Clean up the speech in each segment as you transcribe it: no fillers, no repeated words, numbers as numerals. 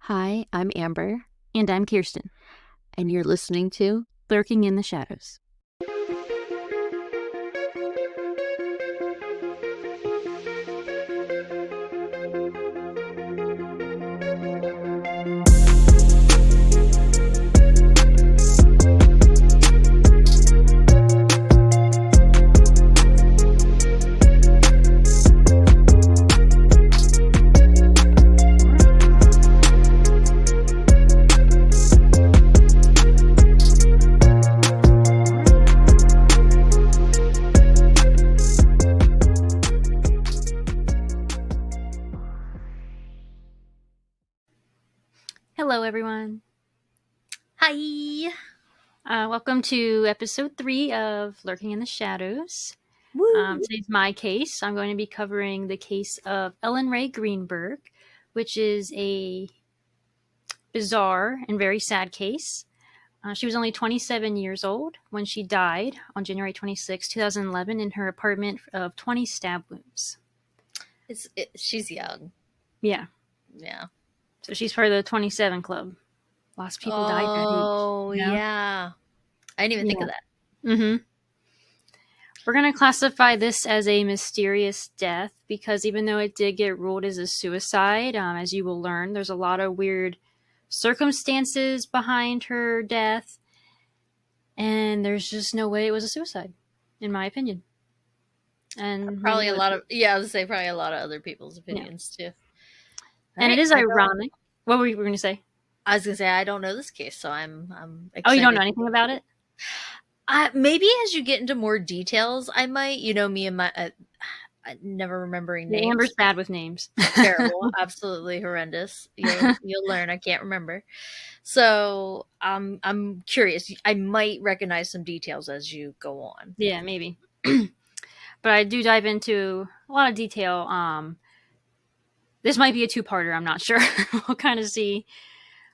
Hi, I'm Amber, And I'm Kirsten, and you're listening to lurking in the shadows. Hello, everyone. Hi. Welcome to episode 3 of Lurking in the Shadows. Woo. Today's my case. I'm going to be covering the case of Ellen Rae Greenberg, which is a bizarre and very sad case. She was only 27 years old when she died on January 26, 2011, in her apartment of 20 stab wounds. She's young. Yeah. Yeah. So she's part of the 27 club. Lots of people died that age. Oh, yeah. I didn't even think of that. Mm-hmm. We're going to classify this as a mysterious death because even though it did get ruled as a suicide, as you will learn, there's a lot of weird circumstances behind her death, and there's just no way it was a suicide, in my opinion. And probably a lot of I would say probably a lot of other people's opinions too. And it is ironic. What were you going to say? I was going to say I don't know this case, so I'm excited. Oh, you don't know anything about it? Maybe as you get into more details, I might. Me and my never remembering names. Amber's bad with names. Terrible, absolutely horrendous. You'll learn. I can't remember. So I'm curious. I might recognize some details as you go on. Yeah, maybe. But I do dive into a lot of detail. This might be a two-parter. I'm not sure. We'll kind of see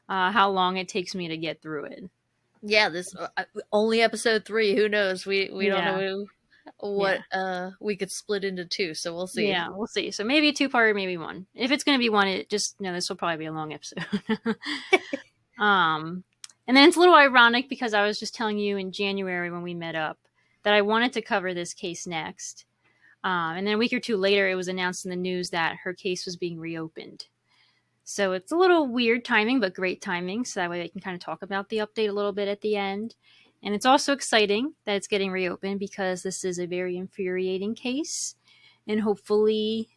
how long it takes me to get through it. Yeah, this only episode 3. Who knows? We don't know what we could split into 2. So we'll see. Yeah, we'll see. So maybe a two-parter, maybe one. If it's going to be one, this will probably be a long episode. And then it's a little ironic because I was just telling you in January when we met up that I wanted to cover this case next. And then a week or two later, it was announced in the news that her case was being reopened. So it's a little weird timing, but great timing. So that way I can kind of talk about the update a little bit at the end. And it's also exciting that it's getting reopened because this is a very infuriating case. And hopefully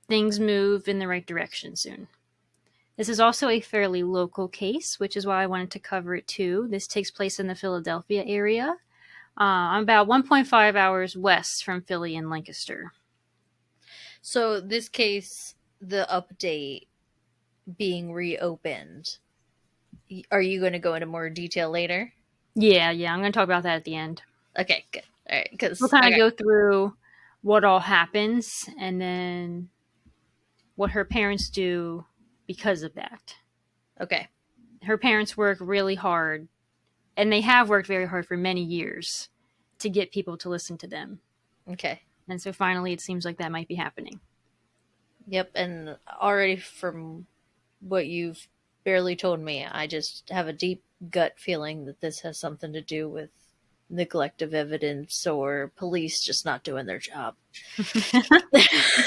things move in the right direction soon. This is also a fairly local case, which is why I wanted to cover it too. This takes place in the Philadelphia area. I'm about 1.5 hours west from Philly and Lancaster. So this case, the update being reopened, are you going to go into more detail later? Yeah, I'm going to talk about that at the end. Okay, good. All right, because we'll kind of go through what all happens and then what her parents do because of that. Okay. Her parents work really hard, and they have worked very hard for many years to get people to listen to them. Okay. And so finally it seems like that might be happening. Yep, and already from what you've barely told me, I just have a deep gut feeling that this has something to do with neglect of evidence or police just not doing their job.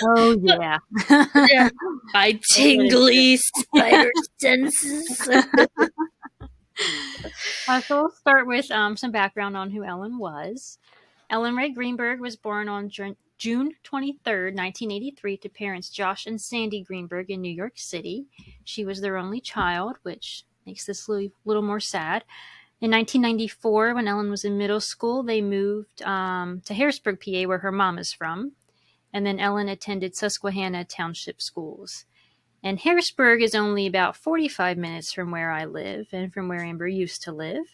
Oh, yeah. My tingly spider senses. So we'll start with some background on who Ellen was. Ellen Rae Greenberg was born on June 23rd, 1983 to parents Josh and Sandy Greenberg in New York City. She was their only child, which makes this a little more sad. In 1994, when Ellen was in middle school, they moved to Harrisburg, PA, where her mom is from. And then Ellen attended Susquehanna Township schools. And Harrisburg is only about 45 minutes from where I live and from where Amber used to live.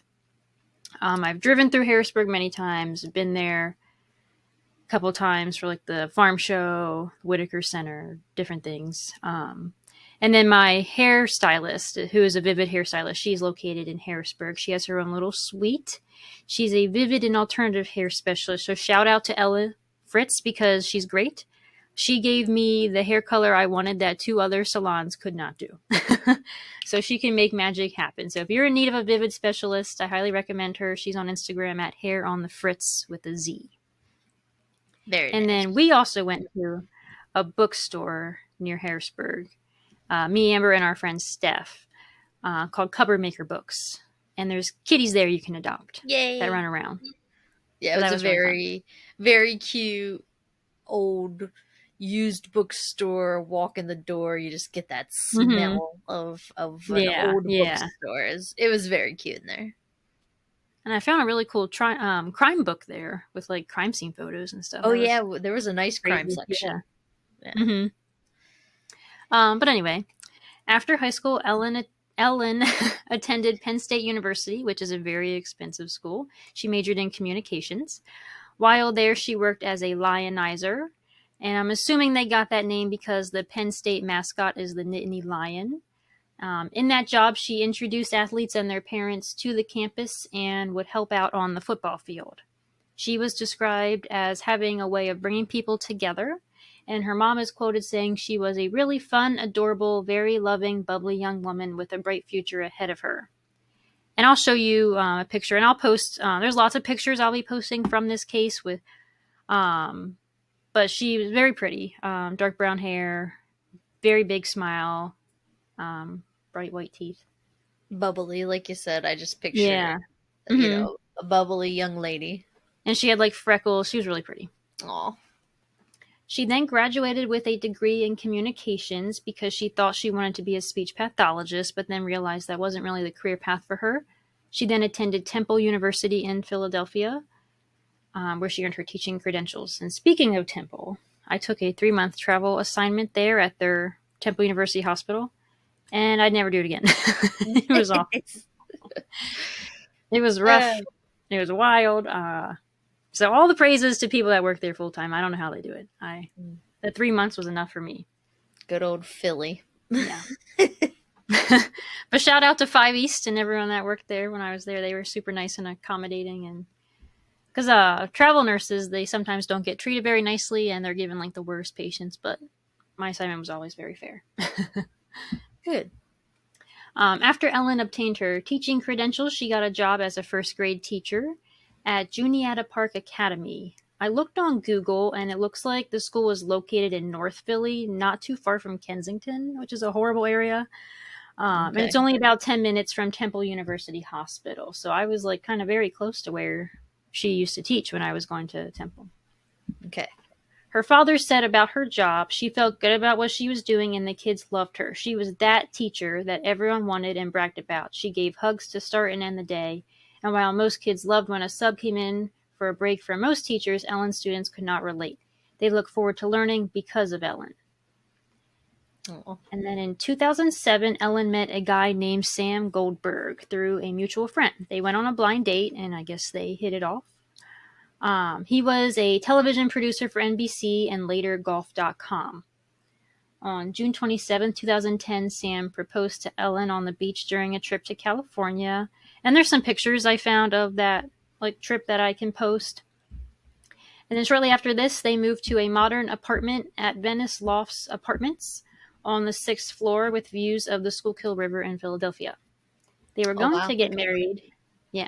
I've driven through Harrisburg many times, been there a couple times for like the farm show, Whitaker Center, different things. And then my hairstylist, who is a Vivid hairstylist, she's located in Harrisburg. She has her own little suite. She's a Vivid and alternative hair specialist. So shout out to Ella Fritz because she's great. She gave me the hair color I wanted that 2 other salons could not do. So she can make magic happen. So if you're in need of a vivid specialist, I highly recommend her. She's on Instagram at Hair on the Fritz with a Z. Very And nice. then we also went to a bookstore near Harrisburg. Me, Amber, and our friend Steph, called Cupboard Maker Books. And there's kitties there you can adopt that Yay. run around. Yeah, So it that was a was really fun. very, very cute old used bookstore. Walk in the door, you just get that Mm-hmm. smell of an Yeah, old yeah. bookstore. It was very cute in there. And I found a really cool crime book there with like crime scene photos and stuff. Oh That was yeah, there was a nice crime crazy. Yeah. section. Yeah. hmm But anyway, after high school, Ellen attended Penn State University, which is a very expensive school. She majored in communications. While there, she worked as a lionizer, and I'm assuming they got that name because the Penn State mascot is the Nittany Lion. In that job, she introduced athletes and their parents to the campus and would help out on the football field. She was described as having a way of bringing people together, and her mom is quoted saying she was a really fun, adorable, very loving, bubbly young woman with a bright future ahead of her. And I'll show you a picture, and I'll post. There's lots of pictures I'll be posting from this case with, but she was very pretty, dark brown hair, very big smile, bright white teeth. Bubbly, like you said. I just picture, Yeah. hmm a bubbly young lady. And she had like freckles. She was really pretty. Aw. She then graduated with a degree in communications because she thought she wanted to be a speech pathologist, but then realized that wasn't really the career path for her. She then attended Temple University in Philadelphia, where she earned her teaching credentials. And speaking of Temple, I took a 3-month travel assignment there at their Temple University Hospital, and I'd never do it again. It was awful. It was rough. It was wild. So all the praises to people that work there full time. I don't know how they do it. The 3 months was enough for me. Good old Philly. Yeah. But shout out to 5 East and everyone that worked there when I was there. They were super nice and accommodating, and because travel nurses, they sometimes don't get treated very nicely and they're given like the worst patients, but my assignment was always very fair. Good. After Ellen obtained her teaching credentials, she got a job as a first grade teacher at Juniata Park Academy. I looked on Google, and it looks like the school is located in North Philly, not too far from Kensington, which is a horrible area. And it's only about 10 minutes from Temple University Hospital. So I was like kind of very close to where she used to teach when I was going to Temple. Okay. Her father said about her job, she felt good about what she was doing and the kids loved her. She was that teacher that everyone wanted and bragged about. She gave hugs to start and end the day. And while most kids loved when a sub came in for a break, for most teachers, Ellen's students could not relate. They look forward to learning because of Ellen. Oh. And then in 2007, Ellen met a guy named Sam Goldberg through a mutual friend. They went on a blind date, and I guess they hit it off. He was a television producer for NBC and later golf.com. On June 27, 2010, Sam proposed to Ellen on the beach during a trip to California. And there's some pictures I found of that trip that I can post. And then shortly after this, they moved to a modern apartment at Venice Lofts Apartments on the 6th floor with views of the Schuylkill River in Philadelphia. They were going to get married. Yeah.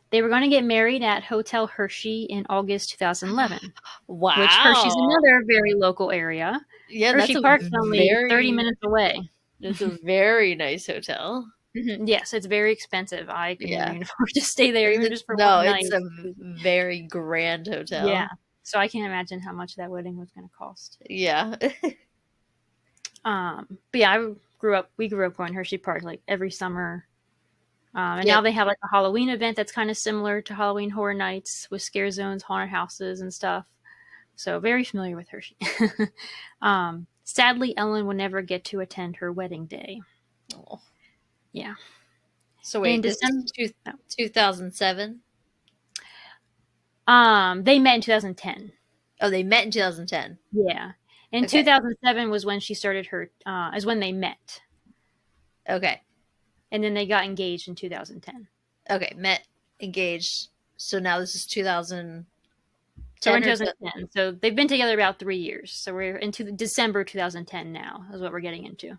They were going to get married at Hotel Hershey in August 2011. Wow. Which Hershey's another very local area. Yeah, Hershey that's Park's only 30 minutes away. It's a very nice hotel. Yes, it's very expensive. I could never Yeah. even afford to stay there, even just for No, one night. it's a very grand hotel. Yeah. So I can't imagine how much that wedding was going to cost. Yeah. But yeah, we grew up going to Hershey Park like every summer. And Yep. now they have like a Halloween event that's kind of similar to Halloween Horror Nights with scare zones, haunted houses, and stuff. So very familiar with Hershey. Sadly, Ellen would never get to attend her wedding day. Oh. Yeah. So wait, In this December, is 2007? They met in 2010. Oh, they met in 2010. Yeah. And Okay. 2007 was when she started is when they met. Okay. And then they got engaged in 2010. Okay, met, engaged. So now this is 2013? So we're in 10 or 2010. So they've been together about 3 years. So we're into December 2010 now, is what we're getting into.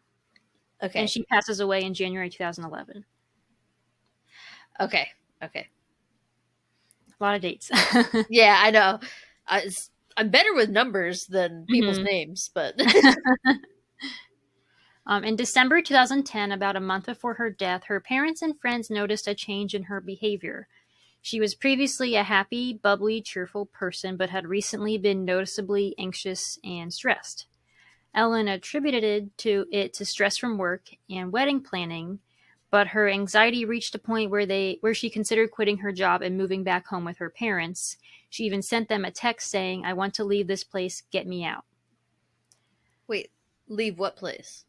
And okay. she passes away in January 2011. Okay. Okay. A lot of dates. Yeah, I know. I'm better with numbers than people's Mhm. names, but In December 2010, about a month before her death, her parents and friends noticed a change in her behavior. She was previously a happy, bubbly, cheerful person, but had recently been noticeably anxious and stressed. Ellen attributed it to stress from work and wedding planning, but her anxiety reached a point where she considered quitting her job and moving back home with her parents. She even sent them a text saying, "I want to leave this place, get me out." wait, leave what place?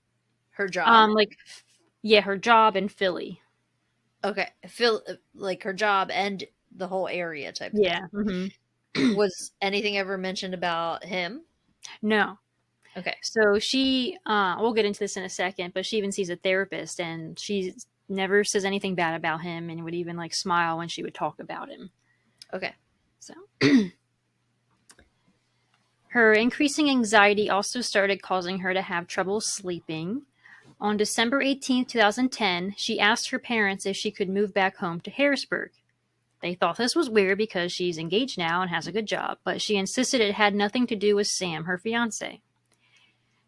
Her job? Like, yeah, her job in Philly. Okay. Feel like her job and the whole area type thing. Yeah. Hmm. Was anything ever mentioned about him? No. Okay. So we'll get into this in a second, but she even sees a therapist and she never says anything bad about him and would even like smile when she would talk about him. Okay. So her increasing anxiety also started causing her to have trouble sleeping. On December 18th, 2010, she asked her parents if she could move back home to Harrisburg. They thought this was weird because she's engaged now and has a good job, but she insisted it had nothing to do with Sam, her fiancé.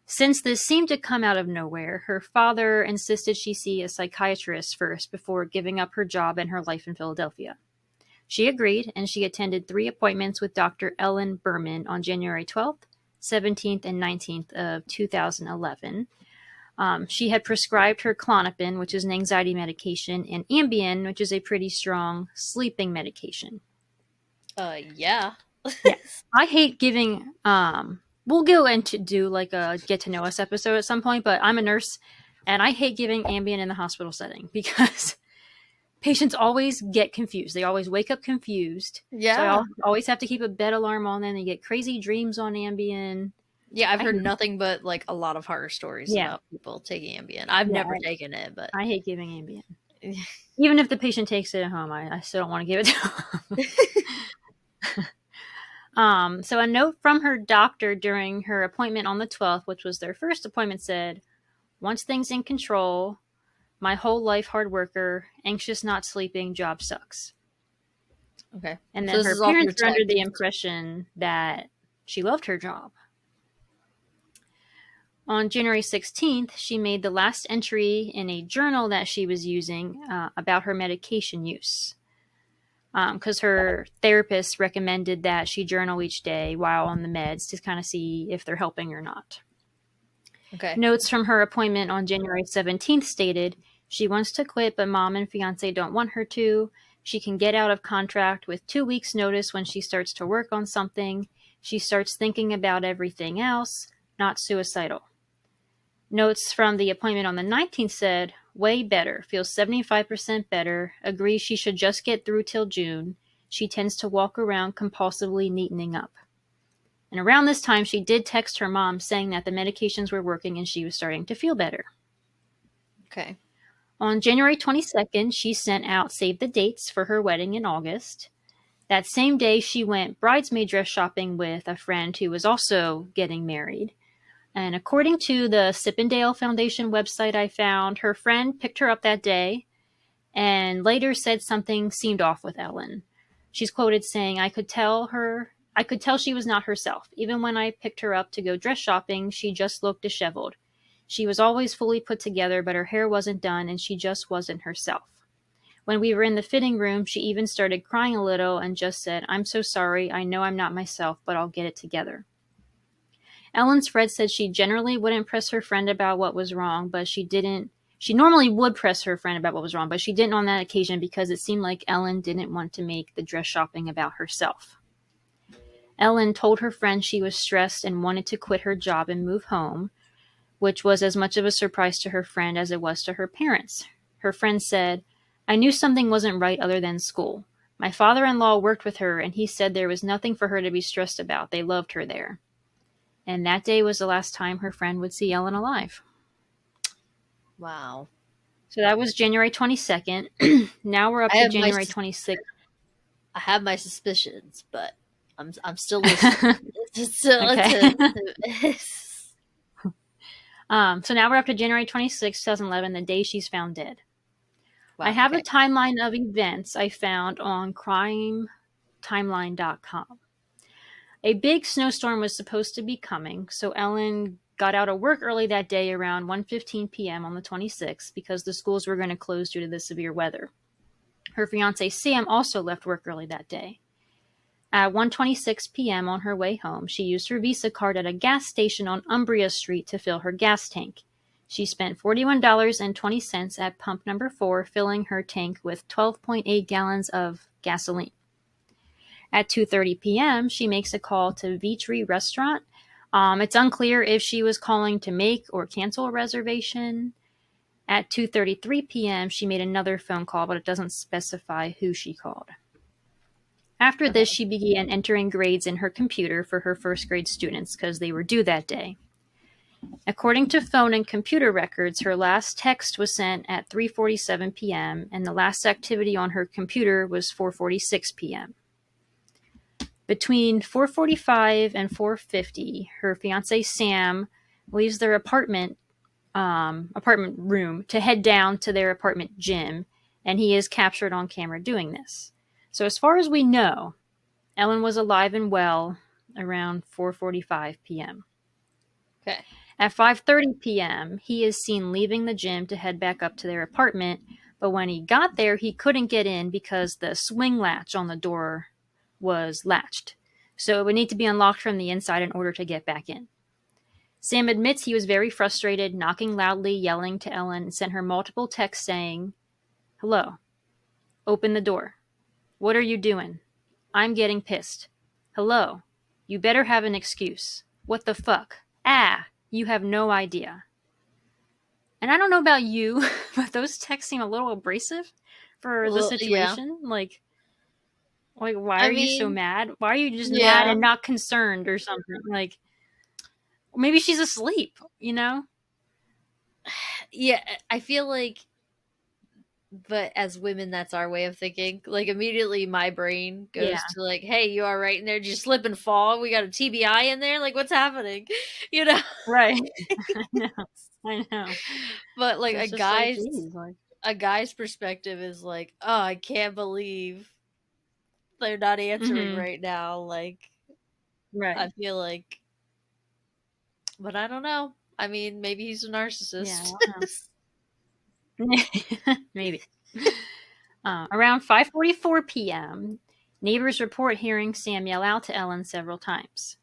Since this seemed to come out of nowhere, her father insisted she see a psychiatrist first before giving up her job and her life in Philadelphia. She agreed, and she attended 3 appointments with Dr. Ellen Berman on January 12th, 17th, and 19th of 2011. She had prescribed her Klonopin, which is an anxiety medication, and Ambien, which is a pretty strong sleeping medication. Yeah. Yeah, I hate giving. We'll go into do like a get to know us episode at some point, but I'm a nurse, and I hate giving Ambien in the hospital setting because patients always get confused. They always wake up confused. So Yeah. always have to keep a bed alarm on them. They get crazy dreams on Ambien. Yeah, I've I heard hate, nothing but like a lot of horror stories yeah, about people taking Ambien. I've yeah, never taken it, but I hate giving Ambien. Even if the patient takes it at home, I still don't want to give it to them. So a note from her doctor during her appointment on the 12th, which was their first appointment, said, "Once things in control, my whole life hard worker, anxious not sleeping, job sucks." okay. And So then this her is all through parents were under the text. impression that she loved her job. On January 16th, she made the last entry in a journal that she was using about her medication use. Because her therapist recommended that she journal each day while on the meds to kind of see if they're helping or not. Okay. Notes from her appointment on January 17th stated, "She wants to quit, but mom and fiance don't want her to. She can get out of contract with 2 weeks' notice when she starts to work on something. She starts thinking about everything else, not suicidal." Notes from the appointment on the 19th said, "Way better, feels 75% better, agrees she should just get through till June. She tends to walk around compulsively neatening up." And around this time, she did text her mom saying that the medications were working and she was starting to feel better. Okay. On January 22nd, she sent out save the dates for her wedding in August. That same day, she went bridesmaid dress shopping with a friend who was also getting married. And according to the Sippindale Foundation website I found, her friend picked her up that day and later said something seemed off with Ellen. She's quoted saying, I could tell she was not herself. Even when I picked her up to go dress shopping, she just looked disheveled. She was always fully put together, but her hair wasn't done and she just wasn't herself. When we were in the fitting room, she even started crying a little and just said, "I'm so sorry. I know I'm not myself, but I'll get it together." Ellen's friend said she generally wouldn't press her friend about what was wrong, but she didn't. She normally would press her friend about what was wrong, but she didn't on that occasion because it seemed like Ellen didn't want to make the dress shopping about herself. Ellen told her friend she was stressed and wanted to quit her job and move home, which was as much of a surprise to her friend as it was to her parents. Her friend said, "I knew something wasn't right other than school. My father-in-law worked with her, and he said there was nothing for her to be stressed about. They loved her there." And that day was the last time her friend would see Ellen alive. Wow. So that was January 22nd. Now we're up I to have my January 26th. I have my suspicions, but I'm still listening. Okay. So now we're up to January 26, 2011, the day she's found dead. I Wow. have Okay. a timeline of events I found on crimetimeline.com. A big snowstorm was supposed to be coming, so Ellen got out of work early that day around 1:15 p.m. on the 26th because the schools were going to close due to the severe weather. Her fiancé Sam also left work early that day. At 1:26 p.m. on her way home, she used her Visa card at a gas station on Umbria Street to fill her gas tank. She spent $41.20 at pump number 4, filling her tank with 12.8 gallons of gasoline. At 2:30 p.m., she makes a call to Vitry Restaurant. It's unclear if she was calling to make or cancel a reservation. At 2:33 p.m., she made another phone call, but it doesn't specify who she called. After this, Okay. she began entering grades in her computer for her first grade students because they were due that day. According to phone and computer records, her last text was sent at 3:47 p.m., and the last activity on her computer was 4:46 p.m. Between 4:45 and 4:50, her fiancé Sam leaves their apartment room to head down to their apartment gym, and he is captured on camera doing this. So as far as we know, Ellen was alive and well around 4:45 p.m. Okay. At 5:30 p.m., he is seen leaving the gym to head back up to their apartment, but when he got there, he couldn't get in because the swing latch on the door was latched. So it would need to be unlocked from the inside in order to get back in. Sam admits he was very frustrated, knocking loudly, yelling to Ellen, and sent her multiple texts saying, "Hello, open the door. What are you doing? I'm getting pissed. Hello, you better have an excuse. What the fuck? Ah, you have no idea." And I don't know about you, but those texts seem a little abrasive for the Well, yeah. situation. Like, why I are you so mean, mad? Why are you just mad yeah, and not concerned or something? Like, maybe she's asleep, you know? yeah. I feel like, but as women, that's our way of thinking. Like immediately, my brain Yeah, goes to like, "Hey, you all right in there? Did you slip and fall? We got a TBI in there. Like, what's happening?" You know. right. I know. I know. But like It's just like, geez, like, a guy's perspective is like, "Oh, I can't believe they're not answering mm-hmm. right now." Like, I Right. feel like, but I don't know. I mean, maybe he's a Yeah, narcissist. I don't know. Maybe. Around 5:44 p.m., neighbors report hearing Sam yell out to Ellen several times.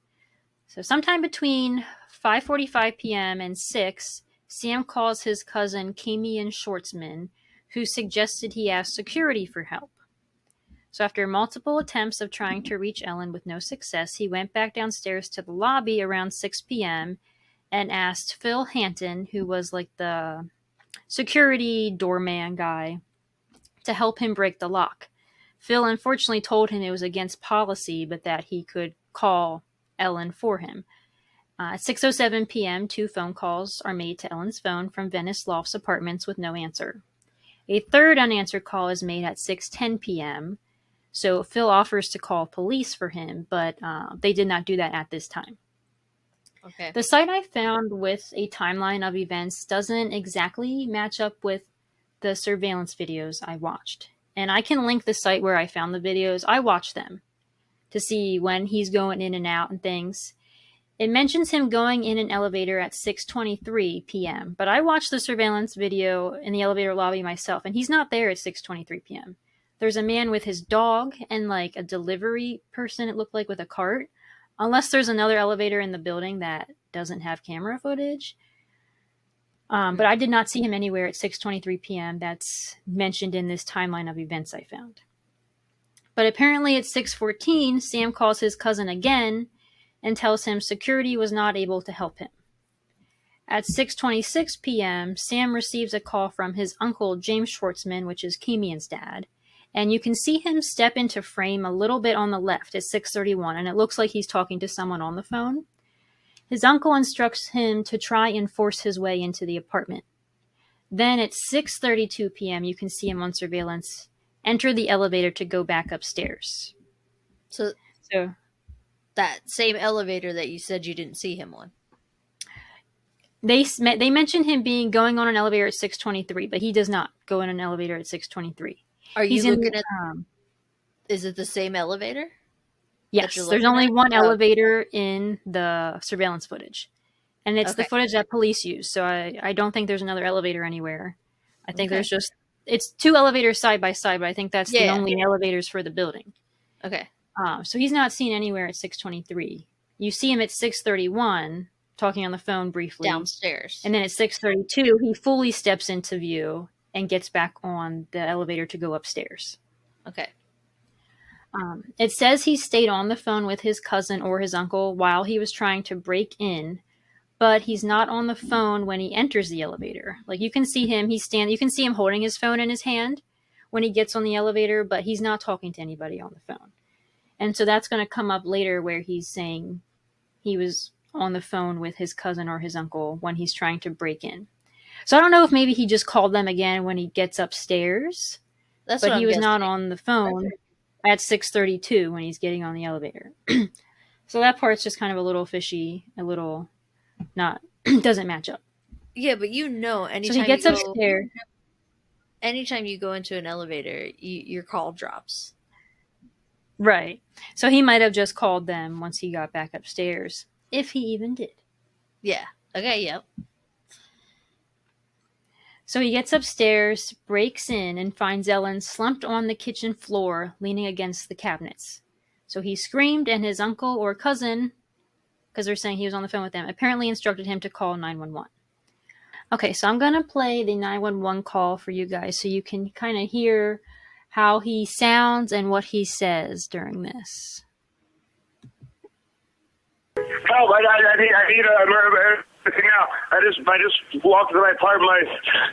So sometime between 5:45 p.m. and 6, Sam calls his cousin Kamian Schwartzman, who suggested he ask security for help. So after multiple attempts of trying to reach Ellen with no success, he went back downstairs to the lobby around 6 p.m. and asked Phil Hanton, who was like the security doorman guy, to help him break the lock. Phil unfortunately told him it was against policy, but that he could call Ellen for him. At 6:07 p.m., 2 phone calls are made to Ellen's phone from Venice Loft's apartments with no answer. A third unanswered call is made at 6:10 p.m., so Phil offers to call police for him, but they did not do that at this time. Okay. The site I found with a timeline of events doesn't exactly match up with the surveillance videos I watched. And I can link the site where I found the videos. I watched them to see when he's going in and out and things. It mentions him going in an elevator at 6:23 p.m., but I watched the surveillance video in the elevator lobby myself, and he's not there at 6:23 p.m. There's a man with his dog and like a delivery person, it looked like, with a cart. Unless there's another elevator in the building that doesn't have camera footage. But I did not see him anywhere at 6:23 p.m. That's mentioned in this timeline of events I found. But apparently at 6:14, Sam calls his cousin again and tells him security was not able to help him. At 6:26 p.m., Sam receives a call from his uncle, James Schwartzman, which is Kamian's dad, and you can see him step into frame a little bit on the left at 6:31, and it looks like he's talking to someone on the phone. His uncle instructs him to try and force his way into the apartment. Then at 6:32 p.m., you can see him on surveillance enter the elevator to go back upstairs. So So That same elevator that you said you didn't see him on. They mentioned him going on an elevator at 623, but he does not go in an elevator at 623. Are He's you in looking at? Is it the same elevator? Yes, you're there's looking only at? one Oh. elevator in the surveillance footage. And it's the Okay. footage that police use, so I don't think there's another elevator anywhere. I think Okay. there's just... It's two elevators side by side, but I think that's the Yeah. only elevators for the building. Okay. So he's not seen anywhere at 623. You see him at 631, talking on the phone briefly. Downstairs. And then at 632, he fully steps into view and gets back on the elevator to go upstairs. Okay. It says he stayed on the phone with his cousin or his uncle while he was trying to break in, but he's not on the phone when he enters the elevator. Like, you can see him, you can see him holding his phone in his hand when he gets on the elevator, but he's not talking to anybody on the phone. And so that's going to come up later where he's saying he was on the phone with his cousin or his uncle when he's trying to break in. So I don't know if maybe he just called them again when he gets upstairs, That's but what he I'm was guessing. not on the phone at 632 when he's getting on the elevator. So that part's just kind of a little fishy, a little not, doesn't match up. Yeah, but anytime So he gets upstairs. Anytime you go into an elevator, your call drops. Right. So he might have just called them once he got back upstairs, if he even did. Yeah. Okay, yep. So he gets upstairs, breaks in, and finds Ellen slumped on the kitchen floor, leaning against the cabinets. So he screamed, and his uncle or cousin, because they're saying he was on the phone with them, apparently instructed him to call 911. Okay, so I'm going to play the 911 call for you guys so you can kind of hear how he sounds and what he says during this. Help! I need everything out. I just walked to my apartment. My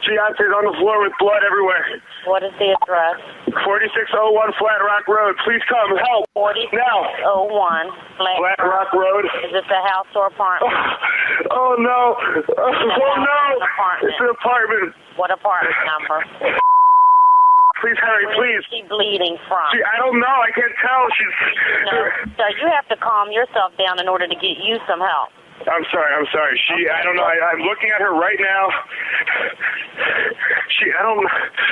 fiance's on the floor with blood everywhere. What is the address? 4601 Flat Rock Road. Please come. Help. 4601 Flat Rock Road. Is this a house or apartment? Oh no. Oh no. Apartment. It's an apartment. What apartment number? Please hurry, please. Where is she bleeding from? I don't know. I can't tell. No, so you have to calm yourself down in order to get you some help. I'm sorry. I don't know. I'm looking at her right now.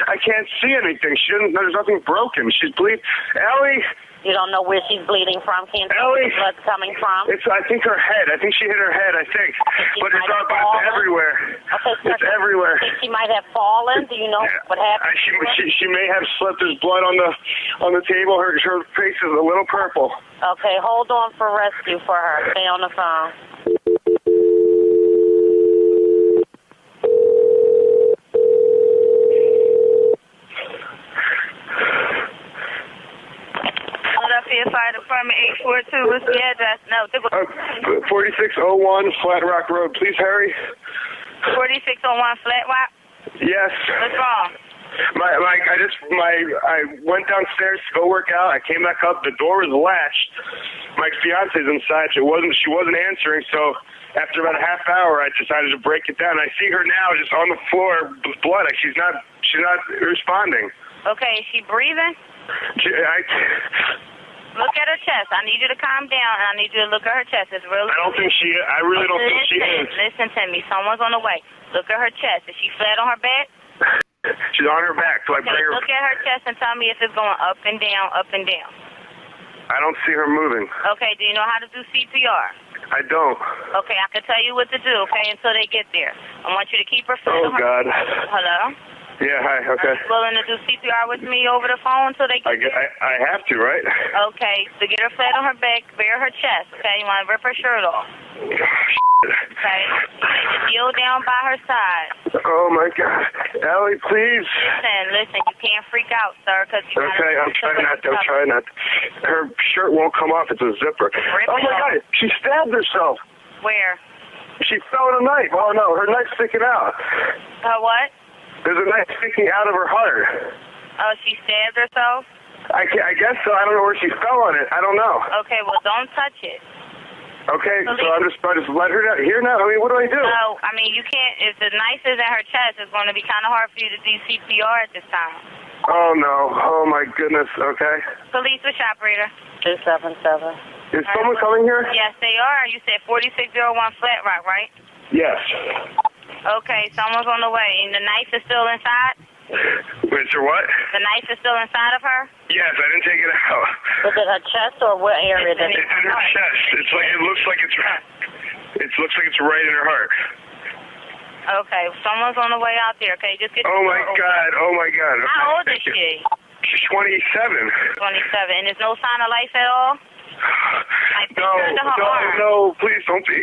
I can't see anything. There's nothing broken. She's bleeding. Ellie! You don't know where she's bleeding from? Can't tell where Ellie! the blood's coming from? I think her head. I think she hit her head, but it's everywhere. Okay, so it's everywhere. She might have fallen. Do you know what happened? She may have slipped. There's blood on the table. Her face is a little purple. Okay, hold on for rescue for her. Stay on the phone. Fire Department 842. What's the address? No, 4601 Flat Rock Road. Please hurry. 4601 Flat Rock. Yes. What's wrong? I went downstairs to go work out. I came back up. The door was latched. My fiance's inside. She wasn't answering. So after about a half hour, I decided to break it down. I see her now just on the floor with blood. She's not responding. Okay, is she breathing? Look at her chest. I need you to calm down, and I need you to look at her chest. It's really. I really don't think she is. Listen to me. Someone's on the way. Look at her chest. Is she flat on her back? She's on her back. So I bring her. Look at her chest and tell me if it's going up and down, up and down. I don't see her moving. Okay. Do you know how to do CPR? I don't. Okay, I can tell you what to do. Okay, until they get there. I want you to keep her flat on her. God. Hello. Yeah, hi, okay. Are you willing to do CPR with me over the phone until they get there? I have to, right? Okay, so get her flat on her back, bare her chest, okay? You want to rip her shirt off. Okay? Kneel down by her side. Oh, my God. Ellie, please. Listen, you can't freak out, sir, because you Okay, I'm trying not to. Her shirt won't come off. It's a zipper. Oh, my God. She stabbed herself. Where? She fell with a knife. Oh, no, her knife's sticking out. Her what? There's a knife sticking out of her heart. Oh, she stabbed herself? I guess so. I don't know where she fell on it. I don't know. Okay, well, don't touch it. Okay, so I just let her down. Here now? I mean, what do I do? No, I mean, you can't. If the knife is in her chest, it's going to be kind of hard for you to do CPR at this time. Oh, no. Oh, my goodness. Okay. Police, which operator? 277. Is someone coming here? Yes, they are. You said 4601 Flat Rock, right? Yes. Okay, someone's on the way. And the knife is still inside? Wait, sir, what? The knife is still inside of her? Yes, I didn't take it out. Was it her chest or what area did It's it? in her chest. It looks like it's right in her heart. Okay, someone's on the way out there. Okay, just get. Oh my God! Okay, How old is thank you. she? She's 27. 27. And there's no sign of life at all? Like, turn to her arm. No, please don't be.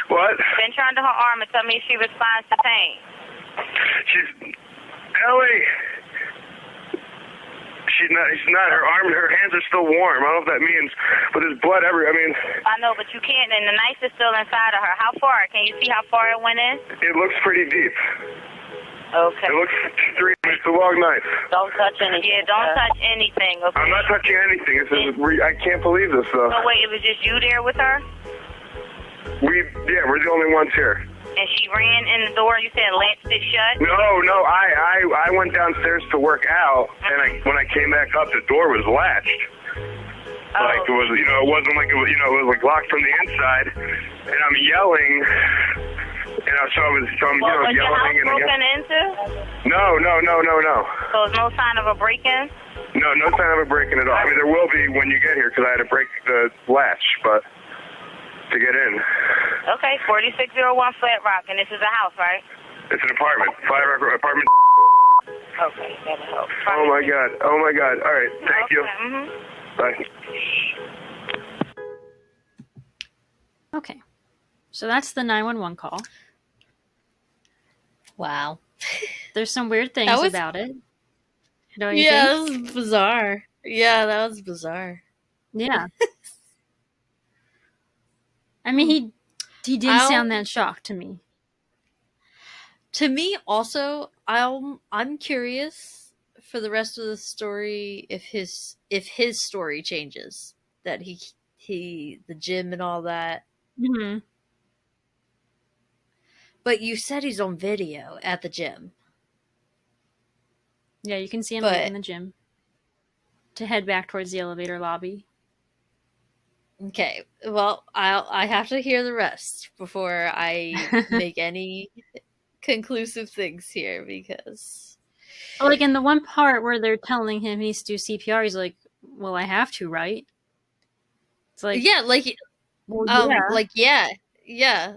What? Then turn to her arm and tell me if she responds to pain. Ellie. She's not. Her arm, her hands are still warm. I don't know what that means, but there's blood everywhere. I know, but you can't, and the knife is still inside of her. How far? Can you see how far it went in? It looks pretty deep. Okay. It looks 3 It's a long knife. Don't touch anything. Yeah, don't touch anything, okay? I'm not touching anything. I can't believe this, though. So wait, it was just you there with her? We're the only ones here. And she ran in the door, you said latched it shut? No, I went downstairs to work out, and when I came back up, the door was latched. Oh. Like it was, it wasn't like it was, it was like locked from the inside, and I'm yelling, so I'm Was yelling your house and broken into? No. So there's no sign of a break-in? No sign of a break-in at all. There will be when you get here, because I had to break the latch, but to get in. Okay, 4601 Flat Rock, and this is a house, right? It's an apartment. Flat Rock apartment. Okay, that'll help. Oh my God. All right, thank you. Mm-hmm. Bye. Okay. So that's the 911 call. Wow. There's some weird things That was- about it. Don't you Yeah, think? that was bizarre. Yeah, that was bizarre. Yeah. I mean, he didn't sound that shocked to me. To me, also, I'm curious for the rest of the story if his story changes, that he the gym and all that. Mm-hmm. But you said he's on video at the gym. Yeah, you can see him But- leaving the gym to head back towards the elevator lobby. Okay, well, I have to hear the rest before I make any conclusive things here, because Like in the one part where they're telling him he needs to do CPR, he's like, "Well, I have to, right?" It's like, well, yeah. yeah.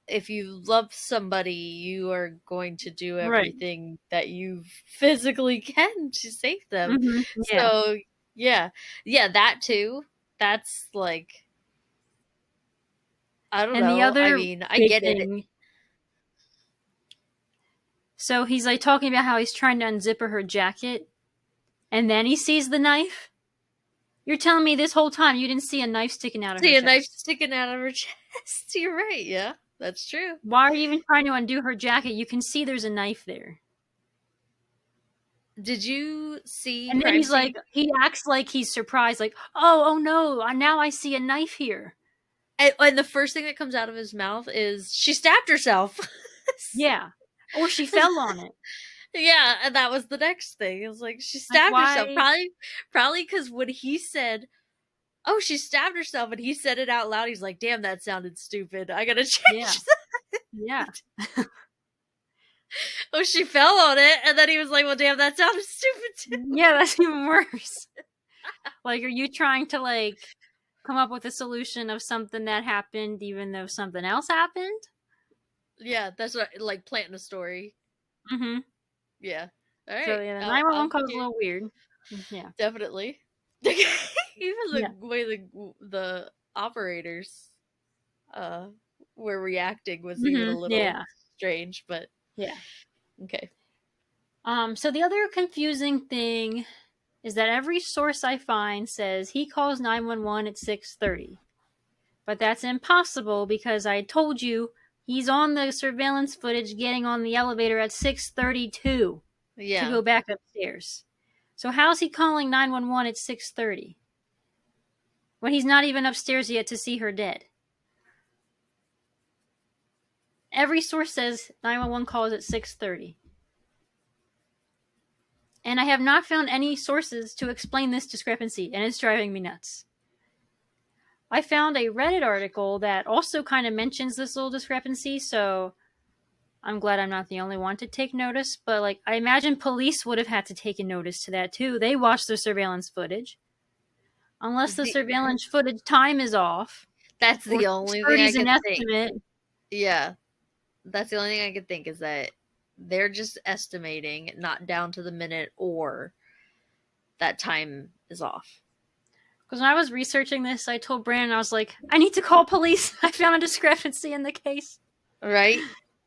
If you love somebody, you are going to do everything that you physically can to save them. Mhm, yeah. So yeah, that too. That's like, I don't And know. the other I mean, I big get it. thing- So he's like talking about how he's trying to unzip her jacket, and then he sees the knife. You're telling me this whole time you didn't see a knife sticking out of her See a chest? knife sticking out of her chest. You're right. Yeah, that's true. Why are you even trying to undo her jacket? You can see there's a knife there. Did you see? And then he's like, he acts like he's surprised, like, oh no, now I see a knife here. and the first thing that comes out of his mouth is, "She stabbed herself." Yeah. Or she fell on it. Yeah, and that was the next thing. It was like, she stabbed herself. Probably because when he said, "Oh, she stabbed herself," and he said it out loud, he's like, "Damn, that sounded stupid. I gotta change Yeah. that." Yeah. Oh, she fell on it, and then he was like, "Well, damn, that sounded stupid too." Yeah, that's even worse. Like, are you trying to, like, come up with a solution of something that happened even though something else happened? Yeah, that's what, like, planting a story. Mm-hmm. Yeah. All right. So, yeah, the I'll 911 call is a hear- little weird. Yeah. Definitely. Even the Yeah. way the operators were reacting was even a little strange, but Yeah. okay. So the other confusing thing is that every source I find says he calls 911 at 6:30. But that's impossible because I told you he's on the surveillance footage getting on the elevator at 6:32 Yeah. to go back upstairs. So how's he calling 911 at 6:30 when he's not even upstairs yet to see her dead? Every source says 911 calls at 6:30. And I have not found any sources to explain this discrepancy, and it's driving me nuts. I found a Reddit article that also kind of mentions this little discrepancy, so I'm glad I'm not the only one to take notice. But, like, I imagine police would have had to take a notice to that, too. They watched the surveillance footage. Unless the surveillance footage time is off. That's the only thing I an could think. estimate. Yeah. That's the only thing I could think is that they're just estimating, not down to the minute, or that time is off. Because when I was researching this, I told Brandon, I was like, I need to call police. I found a discrepancy in the case. Right?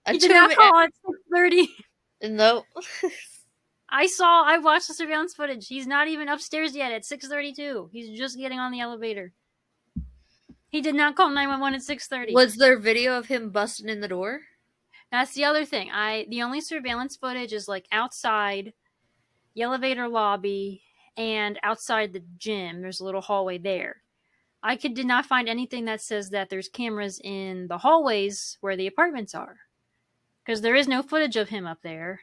He did not call at 6:30. Nope. I watched the surveillance footage. He's not even upstairs yet at 6:32. He's just getting on the elevator. He did not call 911 at 6:30. Was there video of him busting in the door? That's the other thing. The only surveillance footage is like outside the elevator lobby and outside the gym. There's a little hallway there. I did not find anything that says that there's cameras in the hallways where the apartments are. Because there is no footage of him up there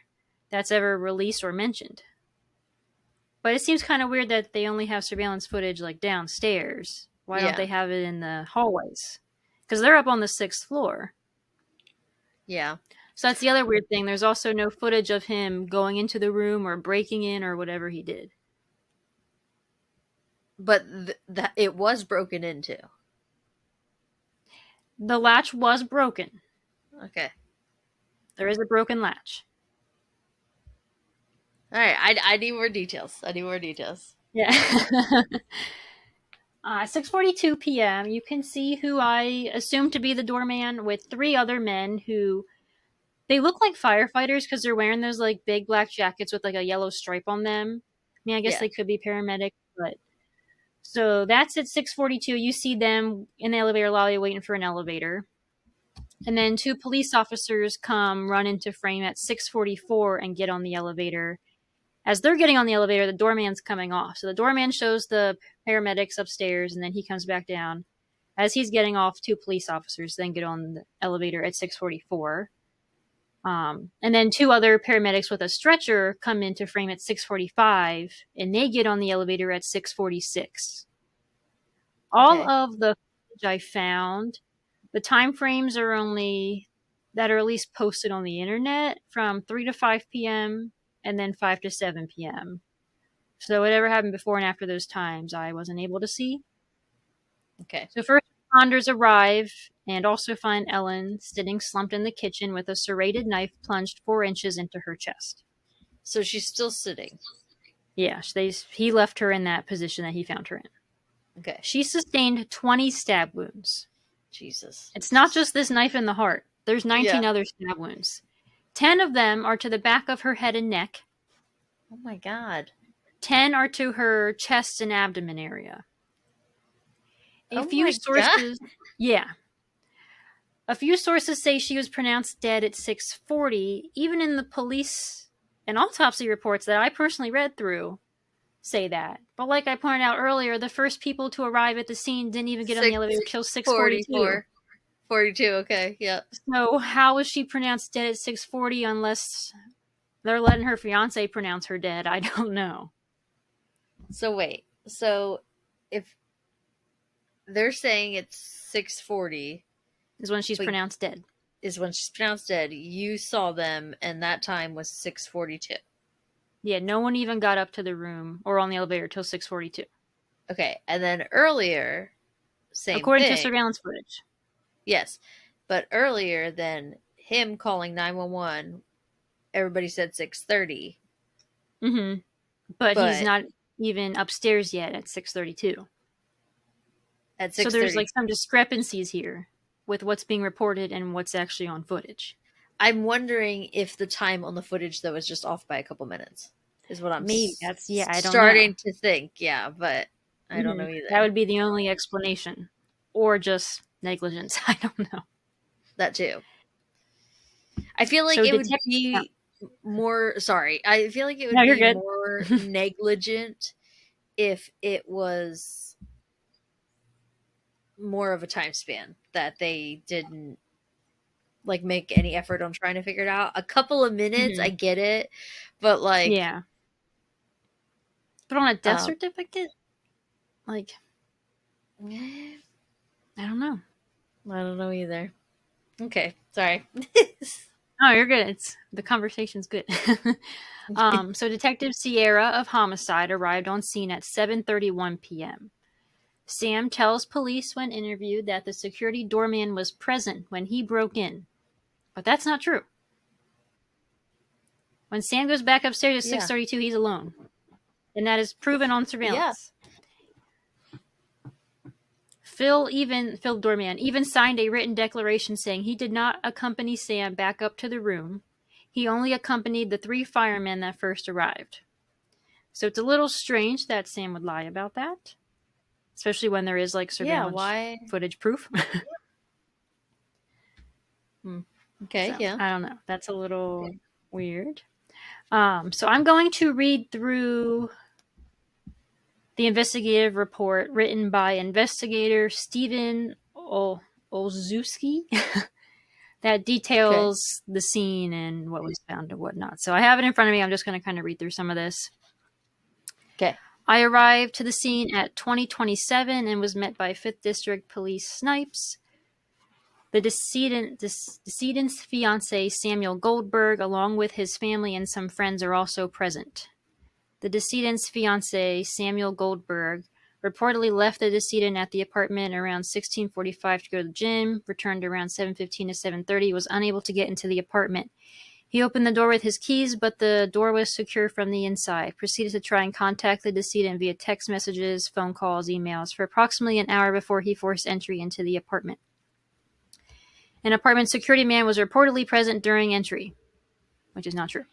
that's ever released or mentioned. But it seems kind of weird that they only have surveillance footage like downstairs. Why don't they have it in the hallways? Because they're up on the 6th floor. Yeah. So that's the other weird thing. There's also no footage of him going into the room or breaking in or whatever he did. But it was broken into. The latch was broken. Okay. There is a broken latch. All right. I need more details. Yeah. 6:42 p.m. You can see who I assume to be the doorman with 3 other men who they look like firefighters because they're wearing those like big black jackets with like a yellow stripe on them. I mean, I guess they could be paramedics, but so that's at 6:42. You see them in the elevator lobby waiting for an elevator. And then 2 police officers run into frame at 6:44 and get on the elevator. As they're getting on the elevator, the doorman's coming off. So the doorman shows the paramedics upstairs, and then he comes back down. As he's getting off, 2 police officers then get on the elevator at 6:44. And then 2 other paramedics with a stretcher come into frame at 6:45, and they get on the elevator at 6:46. All of the footage I found, the time frames are only that are at least posted on the internet from 3 to 5 p.m. and then 5 to 7 p.m. So whatever happened before and after those times, I wasn't able to see. Okay. So first responders arrive and also find Ellen sitting slumped in the kitchen with a serrated knife plunged 4 inches into her chest. So she's still sitting. Yeah, he left her in that position that he found her in. Okay. She sustained 20 stab wounds. Jesus. It's not just this knife in the heart. There's 19 other stab wounds. 10 of them are to the back of her head and neck. Oh my God. 10 are to her chest and abdomen area. A few sources say she was pronounced dead at 6:40. Even in the police and autopsy reports that I personally read through say that. But like I pointed out earlier, the first people to arrive at the scene didn't even get on the elevator till 6:42. 42, okay, yep. So how was she pronounced dead at 6:40 unless they're letting her fiancé pronounce her dead? I don't know. So wait, so if they're saying it's 6:40 is when she's pronounced dead. You saw them and that time was 6:42. Yeah, no one even got up to the room or on the elevator till 6:42. Okay, and then earlier, according to surveillance footage. Yes, but earlier than him calling 911, everybody said 6:30. Mm-hmm. But he's not even upstairs yet at 6:32. At 6:30. So there's like some discrepancies here with what's being reported and what's actually on footage. I'm wondering if the time on the footage though is just off by a couple minutes. Is what I'm I don't starting know. to think. Yeah, but I don't know either. That would be the only explanation, or just negligence. I don't know. That too. I feel like it would be more. Sorry, I feel like it would be more negligent if it was more of a time span that they didn't like make any effort on trying to figure it out. A couple of minutes, I get it, but like, yeah. But on a death certificate, like, I don't know. I don't know either. Okay, sorry. Oh, you're good. The conversation's good. So Detective Sierra of Homicide arrived on scene at 7:31 p.m. Sam tells police when interviewed that the security doorman was present when he broke in. But that's not true. When Sam goes back upstairs at 6:32, he's alone. And that is proven on surveillance. Phil Doorman even signed a written declaration saying he did not accompany Sam back up to the room. He only accompanied the 3 firemen that first arrived. So it's a little strange that Sam would lie about that, especially when there is like surveillance footage proof. Okay, so, I don't know. That's a little weird. So I'm going to read through the investigative report written by investigator Stephen Olszewski that details the scene and what was found and whatnot. So I have it in front of me. I'm just going to kind of read through some of this. Okay. I arrived to the scene at 20:27 and was met by 5th District Police Snipes. The decedent's fiancé, Samuel Goldberg, along with his family and some friends, are also present. The decedent's fiancé, Samuel Goldberg, reportedly left the decedent at the apartment around 16:45 to go to the gym, returned around 7:15 to 7:30, was unable to get into the apartment. He opened the door with his keys, but the door was secure from the inside. Proceeded to try and contact the decedent via text messages, phone calls, emails for approximately an hour before he forced entry into the apartment. An apartment security man was reportedly present during entry, which is not true.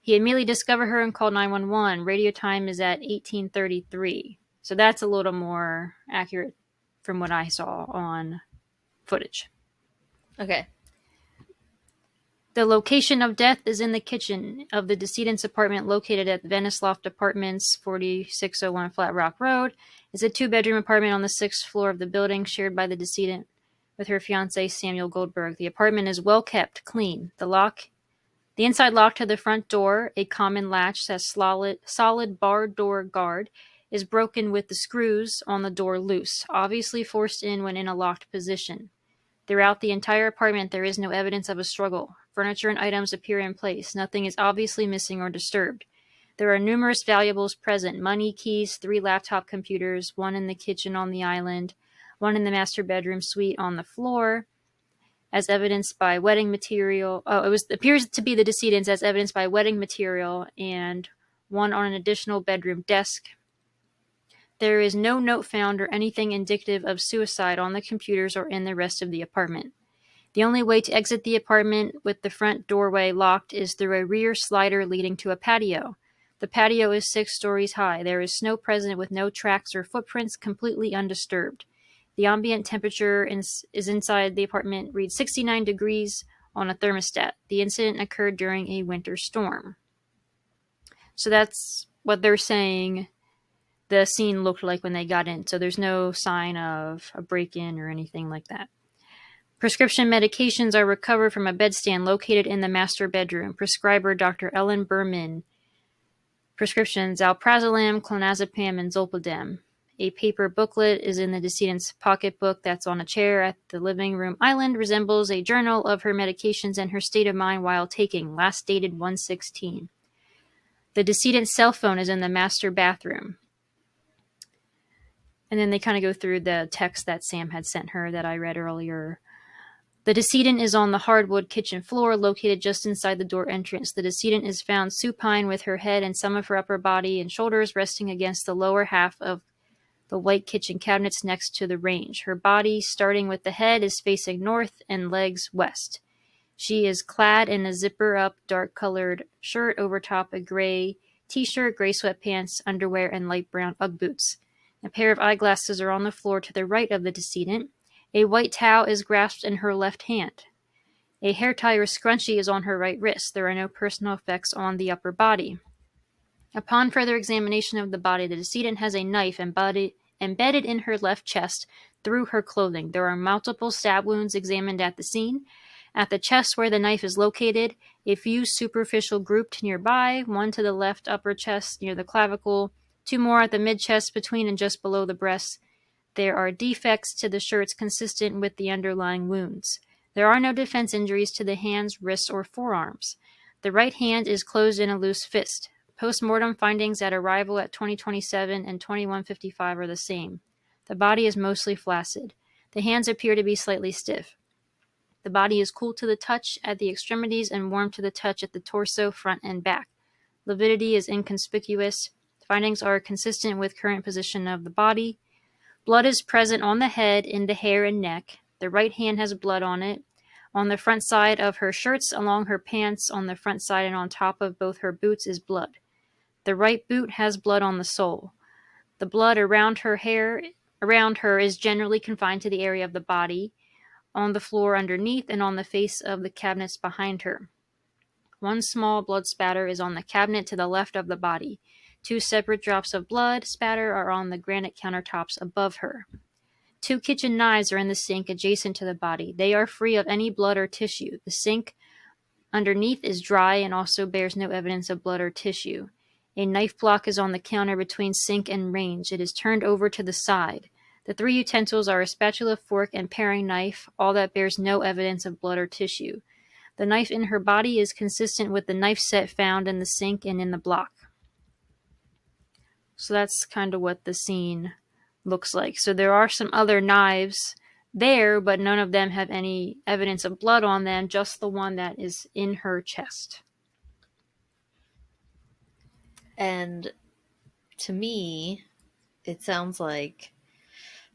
He immediately discovered her and called 911. Radio time is at 18:33. So that's a little more accurate from what I saw on footage. Okay. The location of death is in the kitchen of the decedent's apartment located at Venice Loft Apartments, 4601 Flat Rock Road. It's a 2-bedroom apartment on the 6th floor of the building shared by the decedent with her fiancé, Samuel Goldberg. The apartment is well kept, clean. The inside lock to the front door, a common latch that solid bar door guard, is broken with the screws on the door loose, obviously forced in when in a locked position. Throughout the entire apartment, there is no evidence of a struggle. Furniture and items appear in place. Nothing is obviously missing or disturbed. There are numerous valuables present: money, keys, 3 laptop computers, 1 in the kitchen on the island, 1 in the master bedroom suite on the floor, as evidenced by wedding material. Appears to be the decedent's as evidenced by wedding material, and 1 on an additional bedroom desk. There is no note found or anything indicative of suicide on the computers or in the rest of the apartment. The only way to exit the apartment with the front doorway locked is through a rear slider leading to a patio. The patio is 6 stories high. There is snow present with no tracks or footprints, completely undisturbed. The ambient temperature is inside the apartment reads 69 degrees on a thermostat. The incident occurred during a winter storm. So that's what they're saying the scene looked like when they got in. So there's no sign of a break-in or anything like that. Prescription medications are recovered from a bedstand located in the master bedroom. Prescriber Dr. Ellen Berman. Prescriptions: alprazolam, clonazepam, and zolpidem. A paper booklet is in the decedent's pocketbook that's on a chair at the living room island. Resembles a journal of her medications and her state of mind while taking. Last dated 1/16. The decedent's cell phone is in the master bathroom. And then they kind of go through the text that Sam had sent her that I read earlier. The decedent is on the hardwood kitchen floor, located just inside the door entrance. The decedent is found supine with her head and some of her upper body and shoulders resting against the lower half of the white kitchen cabinets next to the range. Her body, starting with the head, is facing north and legs west. She is clad in a zipper-up, dark-colored shirt over top a gray t-shirt, gray sweatpants, underwear, and light brown Ugg boots. A pair of eyeglasses are on the floor to the right of the decedent. A white towel is grasped in her left hand. A hair tie or scrunchie is on her right wrist. There are no personal effects on the upper body. Upon further examination of the body, the decedent has a knife embedded in her left chest through her clothing. There are multiple stab wounds examined at the scene. At the chest where the knife is located, a few superficial grouped nearby, 1 to the left upper chest near the clavicle, 2 more at the mid-chest between and just below the breast. There are defects to the shirts consistent with the underlying wounds. There are no defense injuries to the hands, wrists, or forearms. The right hand is closed in a loose fist. Post-mortem findings at arrival at 2027 and 2155 are the same. The body is mostly flaccid. The hands appear to be slightly stiff. The body is cool to the touch at the extremities and warm to the touch at the torso, front, and back. Lividity is inconspicuous. Findings are consistent with current position of the body. Blood is present on the head, in the hair and neck. The right hand has blood on it. On the front side of her shirts, along her pants, on the front side, and on top of both her boots is blood. The right boot has blood on the sole. The blood around her is generally confined to the area of the body, on the floor underneath, and on the face of the cabinets behind her. One small blood spatter is on the cabinet to the left of the body. 2 separate drops of blood spatter are on the granite countertops above her. 2 kitchen knives are in the sink adjacent to the body. They are free of any blood or tissue. The sink underneath is dry and also bears no evidence of blood or tissue. A knife block is on the counter between sink and range. It is turned over to the side. The 3 utensils are a spatula, fork, and paring knife, all that bears no evidence of blood or tissue. The knife in her body is consistent with the knife set found in the sink and in the block. So that's kind of what the scene looks like. So there are some other knives there, but none of them have any evidence of blood on them, just the one that is in her chest. And to me, it sounds like...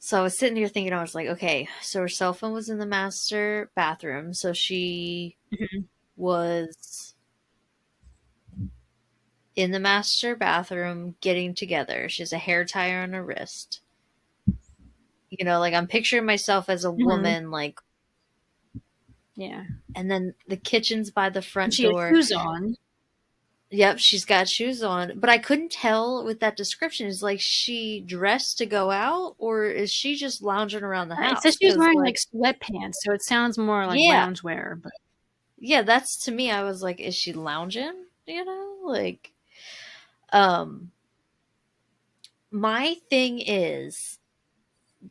So I was sitting here thinking, I was like, okay, so her cell phone was in the master bathroom, so she was in the master bathroom getting together. She has a hair tie on her wrist. You know, like I'm picturing myself as a woman, like... Yeah. And then the kitchen's by the front She door. has shoes on. Yep, she's got shoes on. But I couldn't tell with that description. Is like she dressed to go out, or is she just lounging around the house? It says she's wearing like sweatpants, so it sounds more like loungewear. But yeah, that's, to me, I was like, is she lounging? You know, like, my thing is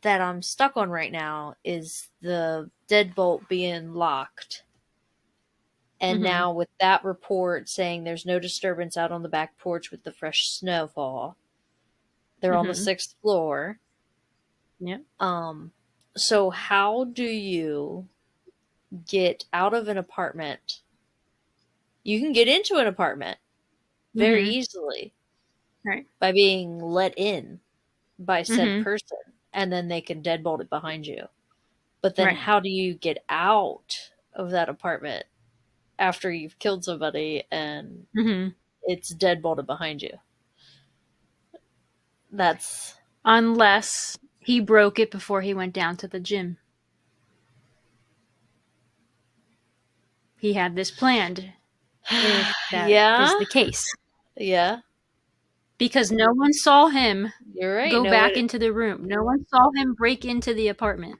that I'm stuck on right now is the deadbolt being locked. And now with that report saying there's no disturbance out on the back porch with the fresh snowfall, they're on the 6th floor. Yep. So how do you get out of an apartment? You can get into an apartment very easily, right, by being let in by said person, and then they can deadbolt it behind you. But then how do you get out of that apartment after you've killed somebody and it's deadbolted behind you? That's... Unless he broke it before he went down to the gym. He had this planned. If that is the case. Yeah. Because no one saw him go no back one... into the room. No one saw him break into the apartment.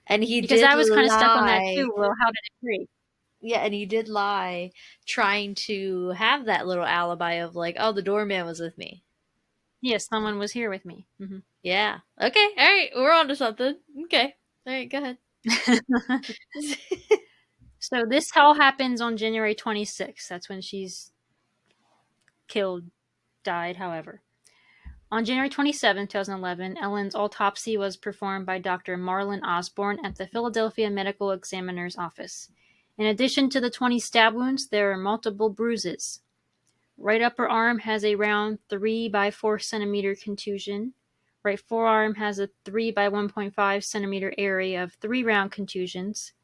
And he because did I was kind of lie. stuck on that too. Well, how did it break? Yeah, and he did lie, trying to have that little alibi of like, oh, the doorman was with me. Yes, someone was here with me. Yeah. Okay. All right. We're on to something. Okay. All right. Go ahead. So this all happens on January 26th. That's when she's died, however. On January 27, 2011, Ellen's autopsy was performed by Dr. Marlon Osborne at the Philadelphia Medical Examiner's Office. In addition to the 20 stab wounds, there are multiple bruises. Right upper arm has a round 3 by 4 centimeter contusion. Right forearm has a 3 by 1.5 centimeter area of 3 round contusions.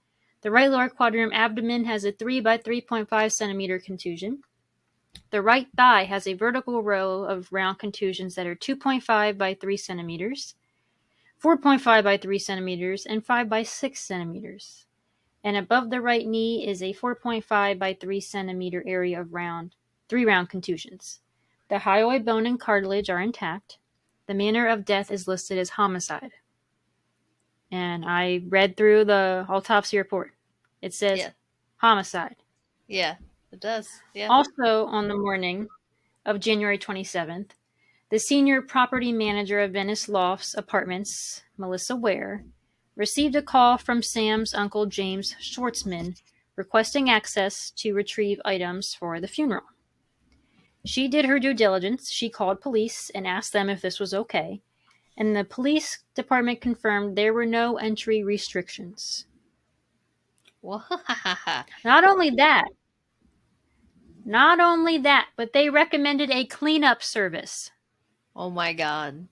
The right lower quadrant abdomen has a 3 by 3.5 centimeter contusion. The right thigh has a vertical row of round contusions that are 2.5 by 3 centimeters, 4.5 by 3 centimeters, and 5 by 6 centimeters. And above the right knee is a 4.5 by 3 centimeter area of 3 round contusions. The hyoid bone and cartilage are intact. The manner of death is listed as homicide. And I read through the autopsy report. It says homicide. Yeah, it does. Yeah. Also, on the morning of January 27th, The senior property manager of Venice Lofts Apartments, Melissa Ware, received a call from Sam's uncle James Schwartzman requesting access to retrieve items for the funeral. She did her due diligence. She called police and asked them if this was okay, and the police department confirmed there were no entry restrictions. Not only that, but they recommended a cleanup service. Oh my god.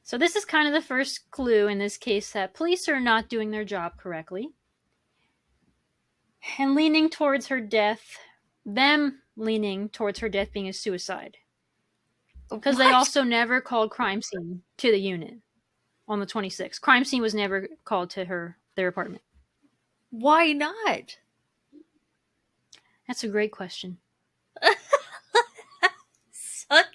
So this is kind of the first clue in this case that police are not doing their job correctly. And leaning towards her death being a suicide. Because they also never called crime scene to the unit on the 26th. Crime scene was never called to their apartment. Why not? That's a great question. Suck.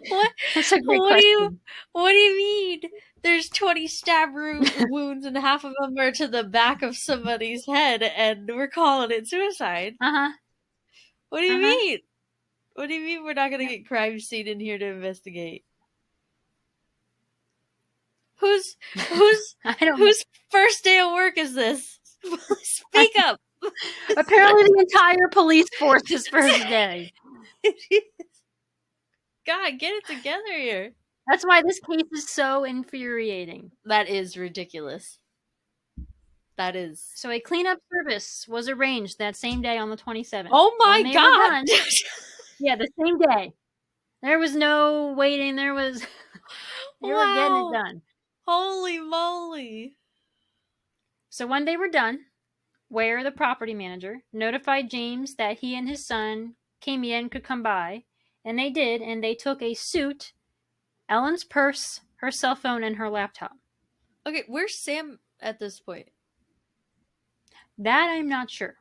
What? That's a great question. What do you mean? There's 20 stab wounds and half of them are to the back of somebody's head and we're calling it suicide. Uh-huh. What do you mean? What do you mean we're not going to get crime scene in here to investigate? Whose first day of work is this? Speak up. Apparently the entire police force is first day. God, get it together here. That's why this case is so infuriating. That is ridiculous. That is. So a cleanup service was arranged that same day on the 27th. Oh my god! Yeah, the same day. There was no waiting. They were getting it done. Holy moly. So when they were done, Ware, the property manager, notified James that he and his son came in, could come by, and they did, and they took a suit, Ellen's purse, her cell phone, and her laptop. Okay, where's Sam at this point? That I'm not sure.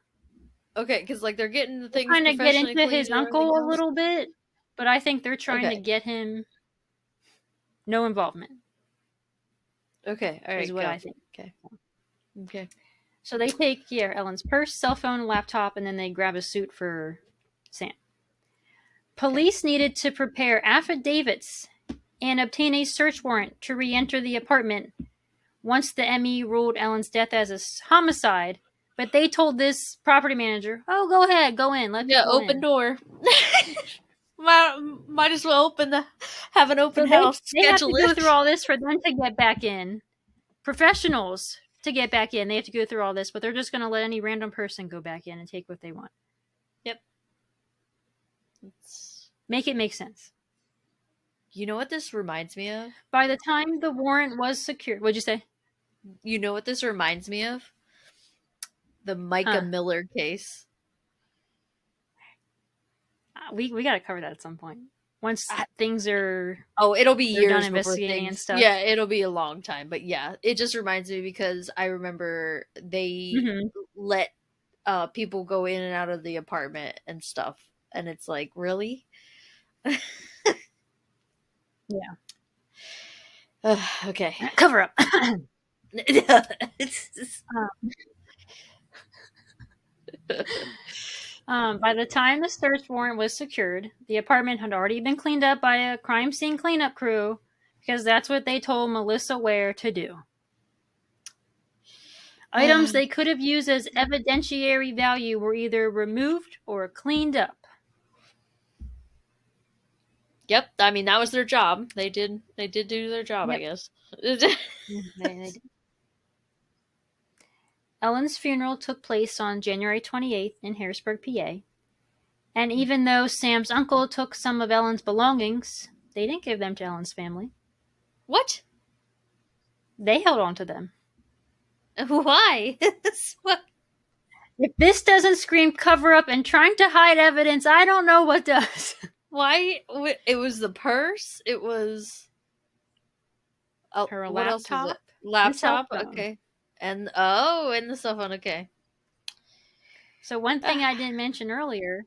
Okay, because like they're getting the things trying to get into his uncle a little bit, but I think they're trying to get him no involvement. Okay, all right, is what I think. Okay. So they take Ellen's purse, cell phone, laptop, and then they grab a suit for Sam. Police needed to prepare affidavits and obtain a search warrant to re-enter the apartment once the ME ruled Ellen's death as a homicide. But they told this property manager, "Oh, go ahead, go in. Open door. Might as well have an open house. They have to go through all this for them to get back in. Professionals to get back in, they have to go through all this, but they're just going to let any random person go back in and take what they want. Yep. Make it make sense. You know what this reminds me of? By the time the warrant was secured, what'd you say? You know what this reminds me of? The Micah Miller case. We got to cover that at some point. Once things are... Oh, it'll be years done investigating and stuff. Yeah, it'll be a long time. But yeah, it just reminds me because I remember they let people go in and out of the apartment and stuff. And it's like, really? Yeah. Okay. Cover up. By the time the search warrant was secured, the apartment had already been cleaned up by a crime scene cleanup crew because that's what they told Melissa Ware to do. Items they could have used as evidentiary value were either removed or cleaned up. Yep, I mean that was their job. They did do their job, I guess. They did. Ellen's funeral took place on January 28th in Harrisburg, PA. And even though Sam's uncle took some of Ellen's belongings, they didn't give them to Ellen's family. What? They held on to them. Why? What? If this doesn't scream cover up and trying to hide evidence, I don't know what does. Why? It was the purse? It was... her what laptop? else was it? Laptop? Okay. And the cell phone, okay. So one thing I didn't mention earlier,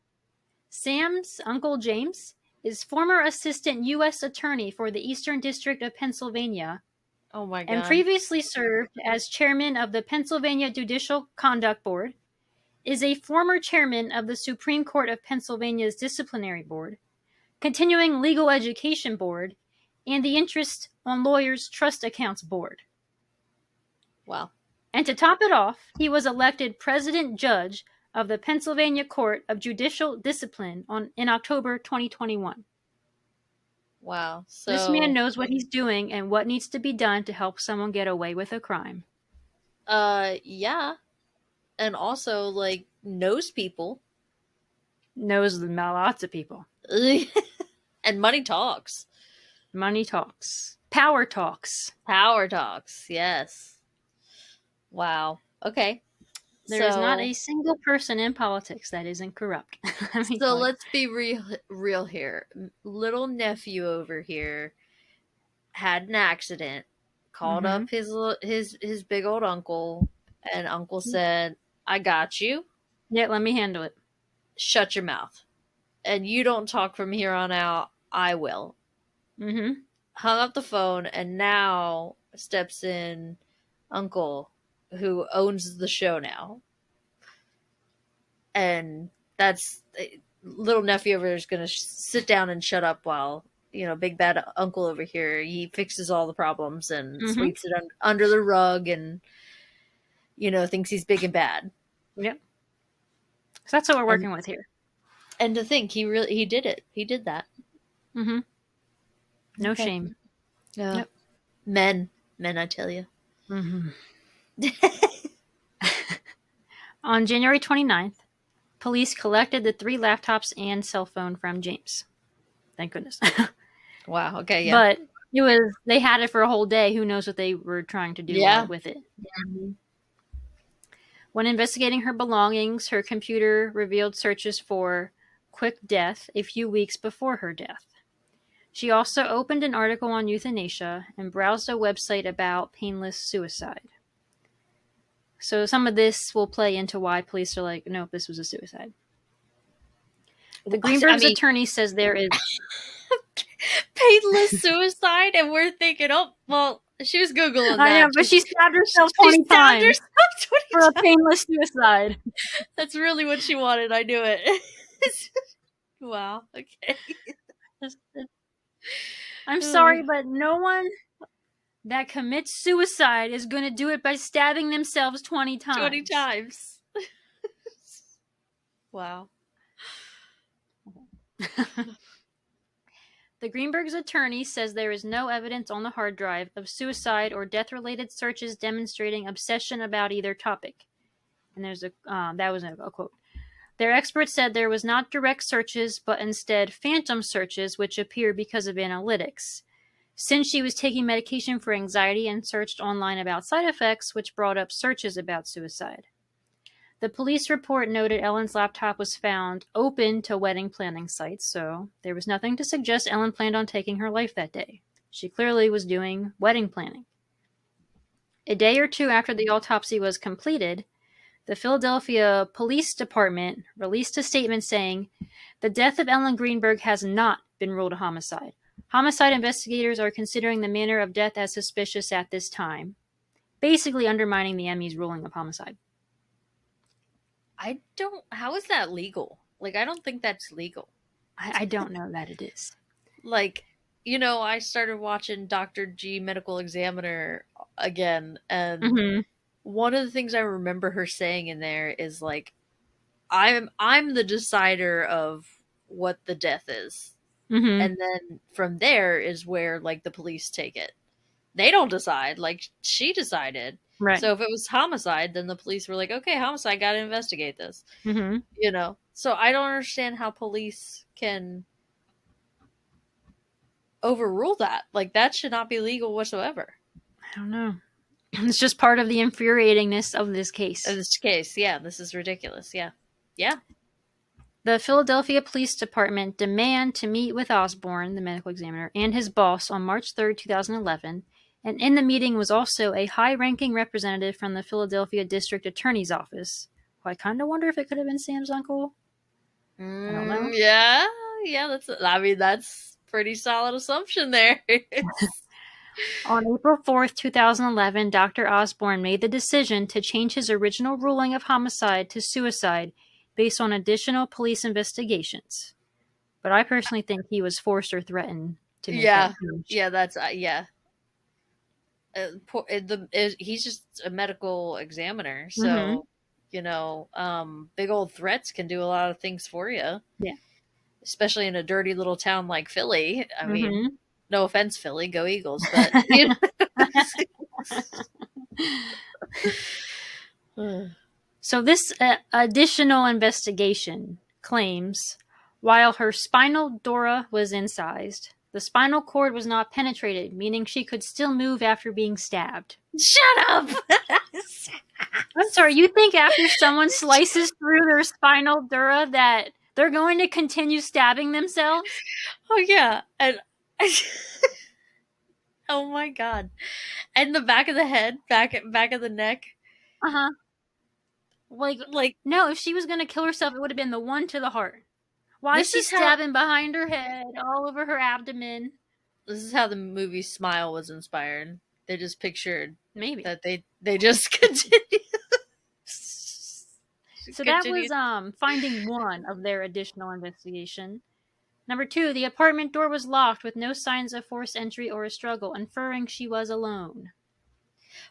Sam's uncle James is former assistant U.S. attorney for the Eastern District of Pennsylvania. Oh my God. And previously served as chairman of the Pennsylvania Judicial Conduct Board, is a former chairman of the Supreme Court of Pennsylvania's Disciplinary Board, Continuing Legal Education Board, and the Interest on Lawyers Trust Accounts Board. Wow. And to top it off, he was elected President Judge of the Pennsylvania Court of Judicial Discipline in October 2021. Wow. So this man knows what he's doing and what needs to be done to help someone get away with a crime. Yeah. And also, like, knows people. Knows lots of people. And money talks. Money talks. Power talks. Power talks, yes. Wow. Okay. There is not a single person in politics that isn't corrupt. So let's be real here. Little nephew over here had an accident, called up his big old uncle, and uncle said, "I got you. Yeah, let me handle it. Shut your mouth. And you don't talk from here on out. I will." Mm-hmm. Hung up the phone, and now steps in uncle, who owns the show now. And that's little nephew over there is going to sit down and shut up while, big bad uncle over here, he fixes all the problems and sweeps it under the rug and, thinks he's big and bad. Yep. So that's what we're working with here. And to think he did it. He did that. Mm-hmm. No shame. Yeah. Yep. Men, I tell you. Mm-hmm. On January 29th, police collected the 3 laptops and cell phone from James. Thank goodness. Wow. Okay. Yeah. But they had it for a whole day. Who knows what they were trying to do with it. Mm-hmm. When investigating her belongings, her computer revealed searches for quick death a few weeks before her death. She also opened an article on euthanasia and browsed a website about painless suicide. So some of this will play into why police are like, nope, this was a suicide. The Greenberg's attorney says there is painless suicide, and we're thinking, oh, well, she was Googling that. I know, but she stabbed herself 20 times for a painless suicide. That's really what she wanted. I knew it. Wow. Okay. I'm sorry, but no one that commits suicide is going to do it by stabbing themselves 20 times. 20 times. Wow. The Greenberg's attorney says there is no evidence on the hard drive of suicide or death-related searches demonstrating obsession about either topic. And there's that was a quote. Their expert said there was not direct searches, but instead phantom searches, which appear because of analytics. Since she was taking medication for anxiety and searched online about side effects, which brought up searches about suicide. The police report noted Ellen's laptop was found open to wedding planning sites, so there was nothing to suggest Ellen planned on taking her life that day. She clearly was doing wedding planning. A day or two after the autopsy was completed, the Philadelphia Police Department released a statement saying, "The death of Ellen Greenberg has not been ruled a homicide. Homicide investigators are considering the manner of death as suspicious at this time," basically undermining the ME's ruling of homicide. How is that legal? Like, I don't think that's legal. I don't know that it is. Like, I started watching Dr. G Medical Examiner again, and one of the things I remember her saying in there is like, I'm the decider of what the death is. And then from there is where, like, the police take it. They don't decide. Like, she decided. Right. So if it was homicide, then the police were like, okay, homicide, got to investigate this. So I don't understand how police can overrule that. Like, that should not be legal whatsoever. I don't know. It's just part of the infuriatingness of this case. Yeah. This is ridiculous. Yeah. Yeah. The Philadelphia Police Department demand to meet with Osborne, the medical examiner, and his boss on March 3rd, 2011. And in the meeting was also a high-ranking representative from the Philadelphia District Attorney's Office. Well, I kind of wonder if it could have been Sam's uncle. I don't know. Yeah. That's pretty solid assumption there. On April 4th, 2011, Dr. Osborne made the decision to change his original ruling of homicide to suicide based on additional police investigations. But I personally think he was forced or threatened to make Yeah. that change. Yeah, that's yeah. He's just a medical examiner, so big old threats can do a lot of things for you. Yeah. Especially in a dirty little town like Philly. I mean, Mhm. no offense, Philly, go Eagles, but So this additional investigation claims while her spinal dura was incised, the spinal cord was not penetrated, meaning she could still move after being stabbed. Shut up. I'm sorry, you think after someone slices through their spinal dura that they're going to continue stabbing themselves? Oh yeah, and oh my god, and the back of the head, back of the neck. Uh-huh. Like no, if she was going to kill herself, it would have been the one to the heart. Why is she stabbing behind her head, all over her abdomen? This is how the movie Smile was inspired. They just pictured maybe that they just continue. So that was finding one of their additional investigation. Number 2, the apartment door was locked with no signs of forced entry or a struggle, inferring she was alone.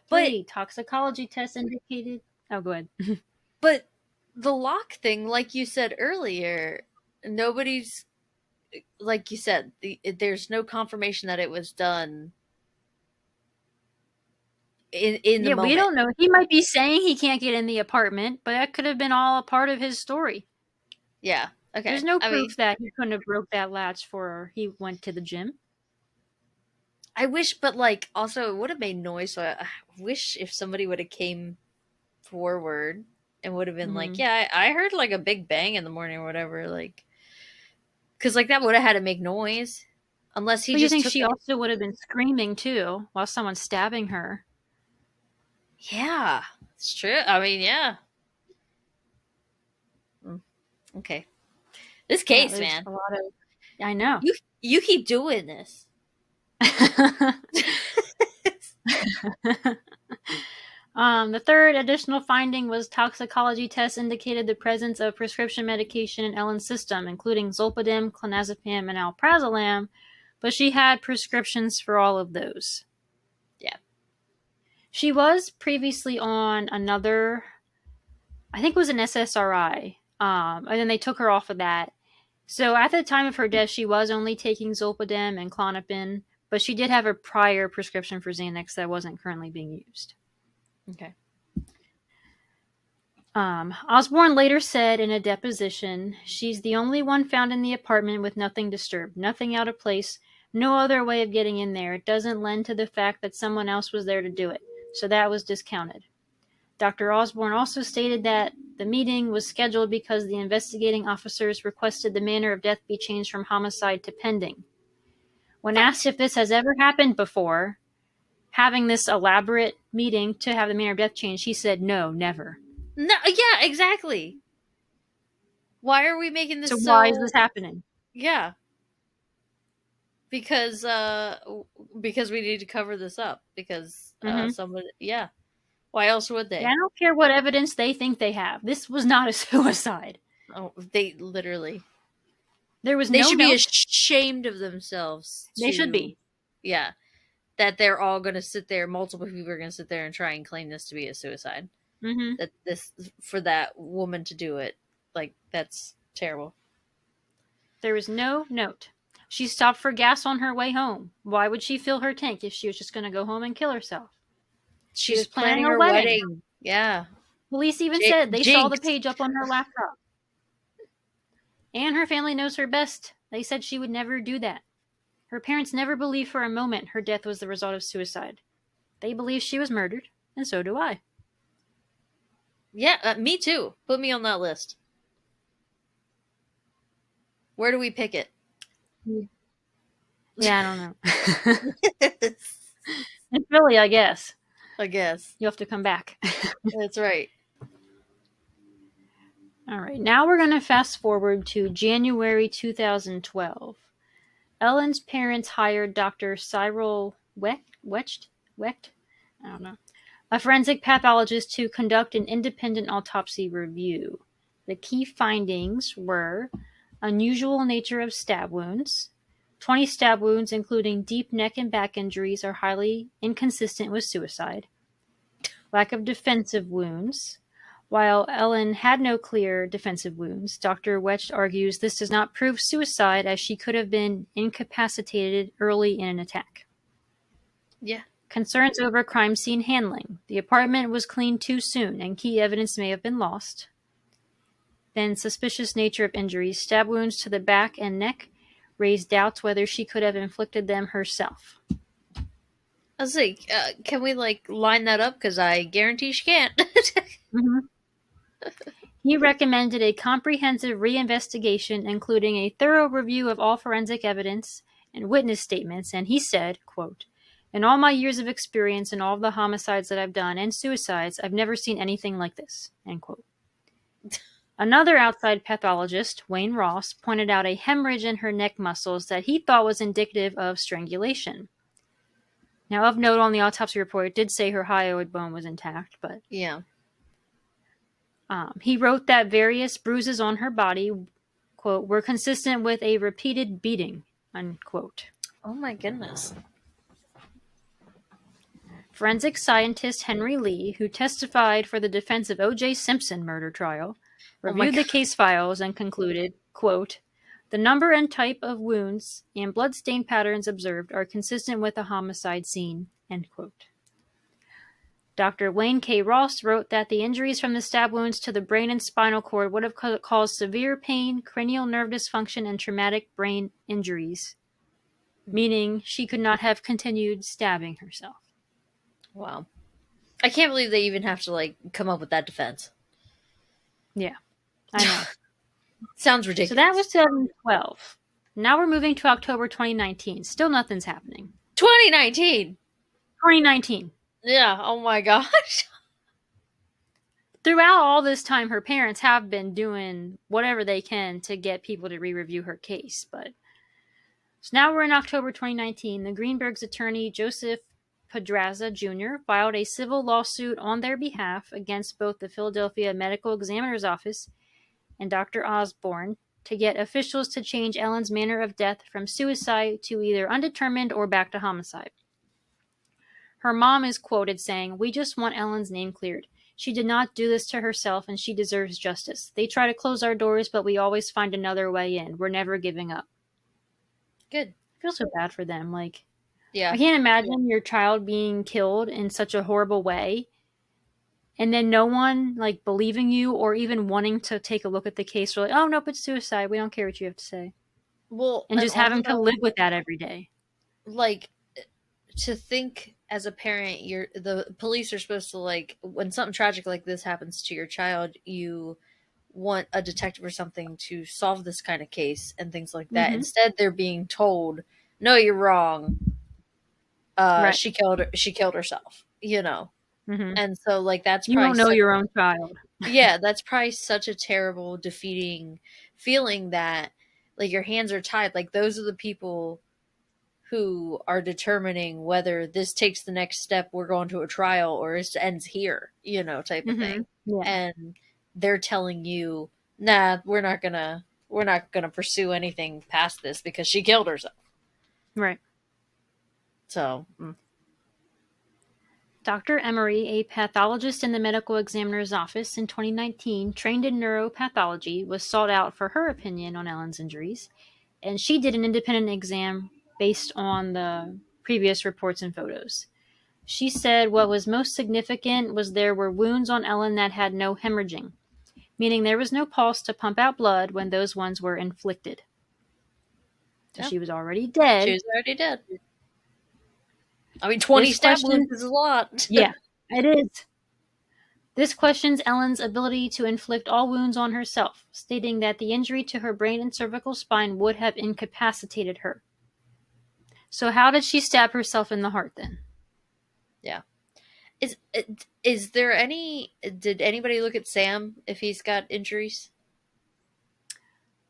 3, toxicology tests indicated. Oh, go ahead. But the lock thing, like you said earlier, nobody's, like you said, there's no confirmation that it was done in the moment. We don't know. He might be saying he can't get in the apartment, but that could have been all a part of his story. Yeah. Okay. There's no proof that he couldn't have broke that latch for he went to the gym. I wish, but like also it would have made noise. So I wish if somebody would have came forward and would have been like, yeah, I heard like a big bang in the morning or whatever, like, because like that would have had to make noise. Unless he but just. You think she also would have been screaming too while someone's stabbing her? Yeah, it's true. I mean, yeah. Okay. This case, man. A lot of. I know. You keep doing this. The third additional finding was toxicology tests indicated the presence of prescription medication in Ellen's system, including zolpidem, clonazepam, and alprazolam, but she had prescriptions for all of those. Yeah. She was previously on another, I think it was an SSRI, and then they took her off of that. So at the time of her death, she was only taking zolpidem and Klonopin, but she did have a prior prescription for Xanax that wasn't currently being used. Okay. Osborne later said in a deposition, she's the only one found in the apartment with nothing disturbed, nothing out of place, no other way of getting in there. It doesn't lend to the fact that someone else was there to do it, so that was discounted. Dr. Osborne also stated that the meeting was scheduled because the investigating officers requested the manner of death be changed from homicide to pending. When asked if this has ever happened before, having this elaborate meeting to have the manner of death changed, he said, no, never. No, yeah, exactly. Why are we making this so why is this happening? Yeah. Because we need to cover this up. Because someone, yeah. Why else would they? Yeah, I don't care what evidence they think they have. This was not a suicide. Oh, they literally. There was they no should note. be ashamed of themselves. They should be. Yeah. That they're all going to sit there, multiple people are going to sit there and try and claim this to be a suicide. Mm-hmm. That this, for that woman to do it, like, that's terrible. There was no note. She stopped for gas on her way home. Why would she fill her tank if she was just going to go home and kill herself? She was planning her wedding. Yeah. Police even said they saw the page up on her laptop. And her family knows her best. They said she would never do that. Her parents never believed for a moment her death was the result of suicide. They believe she was murdered, and so do I. Yeah, me too. Put me on that list. Where do we pick it? Yeah, I don't know. In Philly, I guess. You have to come back. That's right. All right, now we're going to fast forward to January 2012. Ellen's parents hired Dr. Cyril Wecht, I don't know, a forensic pathologist to conduct an independent autopsy review. The key findings were unusual nature of stab wounds. 20 stab wounds, including deep neck and back injuries, are highly inconsistent with suicide. Lack of defensive wounds. While Ellen had no clear defensive wounds, Dr. Wetch argues this does not prove suicide, as she could have been incapacitated early in an attack. Yeah. Concerns over crime scene handling. The apartment was cleaned too soon, and key evidence may have been lost. Then suspicious nature of injuries. Stab wounds to the back and neck raised doubts whether she could have inflicted them herself. I was like, can we line that up? Because I guarantee she can't. Mm-hmm. He recommended a comprehensive reinvestigation, including a thorough review of all forensic evidence and witness statements, and he said, quote, "In all my years of experience and all of the homicides that I've done and suicides, I've never seen anything like this," end quote. Another outside pathologist, Wayne Ross, pointed out a hemorrhage in her neck muscles that he thought was indicative of strangulation. Now, of note on the autopsy report, it did say her hyoid bone was intact, but Yeah. He wrote that various bruises on her body, quote, "were consistent with a repeated beating," unquote. Oh my goodness. Forensic scientist Henry Lee, who testified for the defense of O.J. Simpson murder trial, reviewed the case files and concluded, quote, "The number and type of wounds and bloodstain patterns observed are consistent with a homicide scene," end quote. Dr. Wayne K. Ross wrote that the injuries from the stab wounds to the brain and spinal cord would have caused severe pain, cranial nerve dysfunction, and traumatic brain injuries, meaning she could not have continued stabbing herself. Wow. I can't believe they even have to come up with that defense. Yeah, I know. Sounds ridiculous. So that was 2012. Now we're moving to October 2019. Still nothing's happening. 2019. 2019. Yeah, oh my gosh. Throughout all this time, her parents have been doing whatever they can to get people to re-review her case. But so now we're in October 2019. The Greenberg's attorney, Joseph Pedraza Jr., filed a civil lawsuit on their behalf against both the Philadelphia Medical Examiner's Office and Dr. Osborne to get officials to change Ellen's manner of death from suicide to either undetermined or back to homicide. Her mom is quoted saying, "We just want Ellen's name cleared. She did not do this to herself, and she deserves justice. They try to close our doors, but we always find another way in. We're never giving up." Good. I feel so bad for them. Yeah. I can't imagine your child being killed in such a horrible way, and then no one believing you or even wanting to take a look at the case. We're like, "Oh nope, it's suicide. We don't care what you have to say." Well, and just having to live with that every day. To think as a parent, the police are supposed to when something tragic like this happens to your child, you want a detective or something to solve this kind of case and things like that. Mm-hmm. Instead, they're being told, "No, you're wrong. Right. She killed herself." Mm-hmm. And so that's you don't know your own child. Yeah, that's probably such a terrible, defeating feeling that your hands are tied. Those are the people who are determining whether this takes the next step, we're going to a trial, or it ends here, type of thing. Yeah. And they're telling you, "Nah, we're not gonna pursue anything past this because she killed herself." Right. So, Dr. Emery, a pathologist in the medical examiner's office in 2019, trained in neuropathology, was sought out for her opinion on Ellen's injuries, and she did an independent exam based on the previous reports and photos. She said what was most significant was there were wounds on Ellen that had no hemorrhaging, meaning there was no pulse to pump out blood when those ones were inflicted. So she was already dead. She was already dead. I mean, 20 stab wounds is a lot. Yeah, it is. This questions Ellen's ability to inflict all wounds on herself, stating that the injury to her brain and cervical spine would have incapacitated her. So how did she stab herself in the heart then? Yeah. Is there did anybody look at Sam if he's got injuries?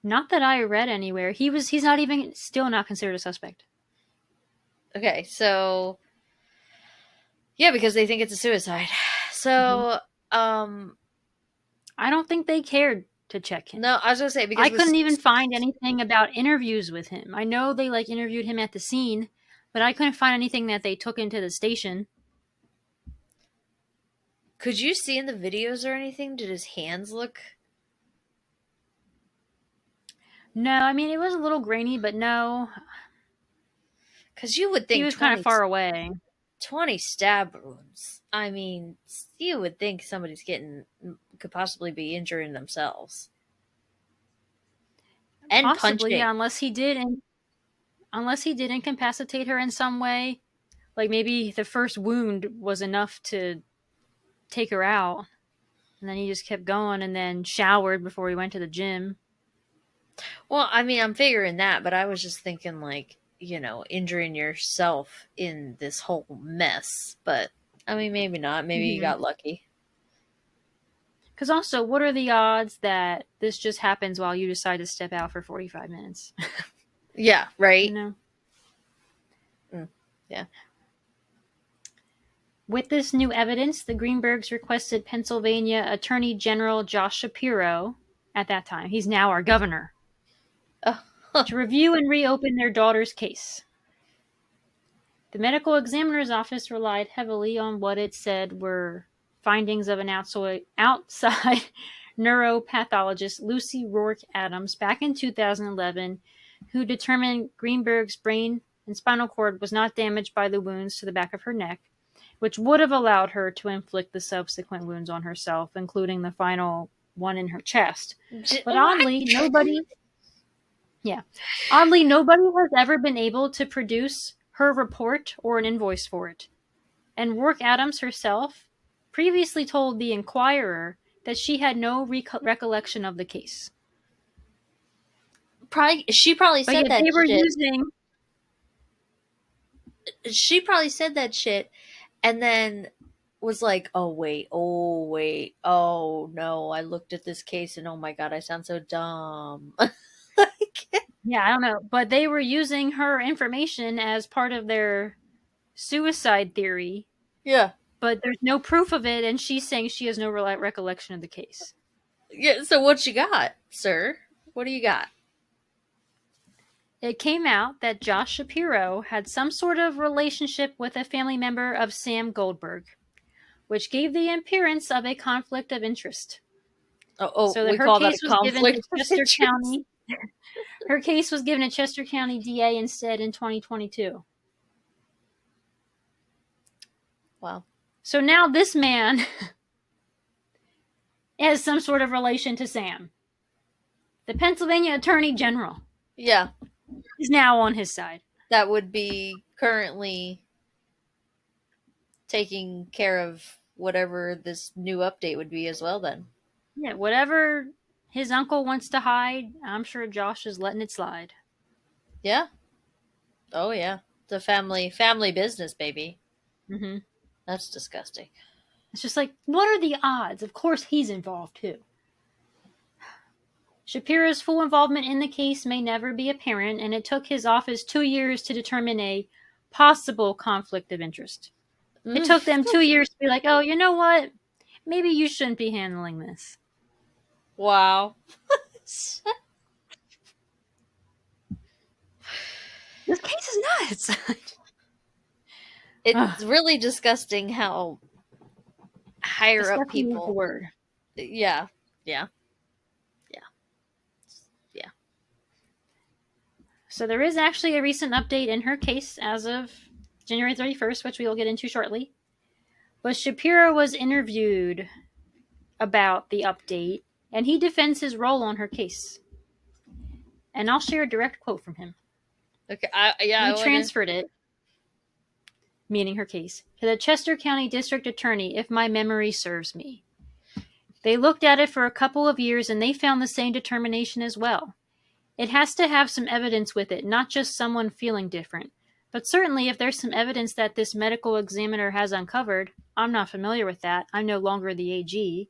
Not that I read anywhere. He's not even, still not considered a suspect. Okay, so yeah, because they think it's a suicide. So, I don't think they cared to check him. No, I was gonna say because I couldn't even find anything about interviews with him. I know they like interviewed him at the scene, but I couldn't find anything that they took him to the station. Could you see in the videos or anything? Did his hands look? No, I mean it was a little grainy, but no. Because you would think He was kind of far away. 20 stab wounds. I mean, you would think somebody's could possibly be injuring themselves. And Possibly, punching. yeah, unless he did incapacitate her in some way. Like maybe the first wound was enough to take her out. And then he just kept going and then showered before he went to the gym. Well, I mean, I'm figuring that, but I was just thinking like, injuring yourself in this whole mess. But, I mean, maybe not. Maybe you got lucky. Because also, what are the odds that this just happens while you decide to step out for 45 minutes? Yeah, right? Yeah. With this new evidence, the Greenbergs requested Pennsylvania Attorney General Josh Shapiro, at that time, he's now our governor, to review and reopen their daughter's case. The medical examiner's office relied heavily on what it said were findings of an outside neuropathologist, Lucy Rourke Adams, back in 2011, who determined Greenberg's brain and spinal cord was not damaged by the wounds to the back of her neck, which would have allowed her to inflict the subsequent wounds on herself, including the final one in her chest. But oddly, nobody has ever been able to produce her report or an invoice for it. And Rourke Adams herself previously told the Inquirer that she had no recollection of the case. She probably said that shit. She probably said that shit and then was like, oh wait, oh no, I looked at this case and oh my god, I sound so dumb. Yeah, I don't know. But they were using her information as part of their suicide theory. Yeah. But there's no proof of it, and she's saying she has no recollection of the case. Yeah, so what you got, sir? What do you got? It came out that Josh Shapiro had some sort of relationship with a family member of Sam Goldberg, which gave the appearance of a conflict of interest. So we call that a conflict of interest. Her case was given to Chester County DA instead in 2022. Wow. So now this man has some sort of relation to Sam. The Pennsylvania Attorney General. Yeah. Is now on his side. That would be currently taking care of whatever this new update would be as well then. Yeah, whatever his uncle wants to hide, I'm sure Josh is letting it slide. Yeah. Oh yeah. It's a family business, baby. Mm-hmm. That's disgusting. It's just like, what are the odds? Of course he's involved too. Shapiro's full involvement in the case may never be apparent, and it took his office 2 years to determine a possible conflict of interest. It took them 2 years to be like, oh, you know what? Maybe you shouldn't be handling this. Wow. This case is nuts. It's really disgusting how higher up people. Word. Yeah. So there is actually a recent update in her case as of January 31st, which we will get into shortly. But Shapiro was interviewed about the update, and he defends his role on her case. And I'll share a direct quote from him. Okay, He transferred it, meaning her case, to the Chester County District Attorney, if my memory serves me. They looked at it for a couple of years, and they found the same determination as well. It has to have some evidence with it, not just someone feeling different. But certainly if there's some evidence that this medical examiner has uncovered, I'm not familiar with that, I'm no longer the AG.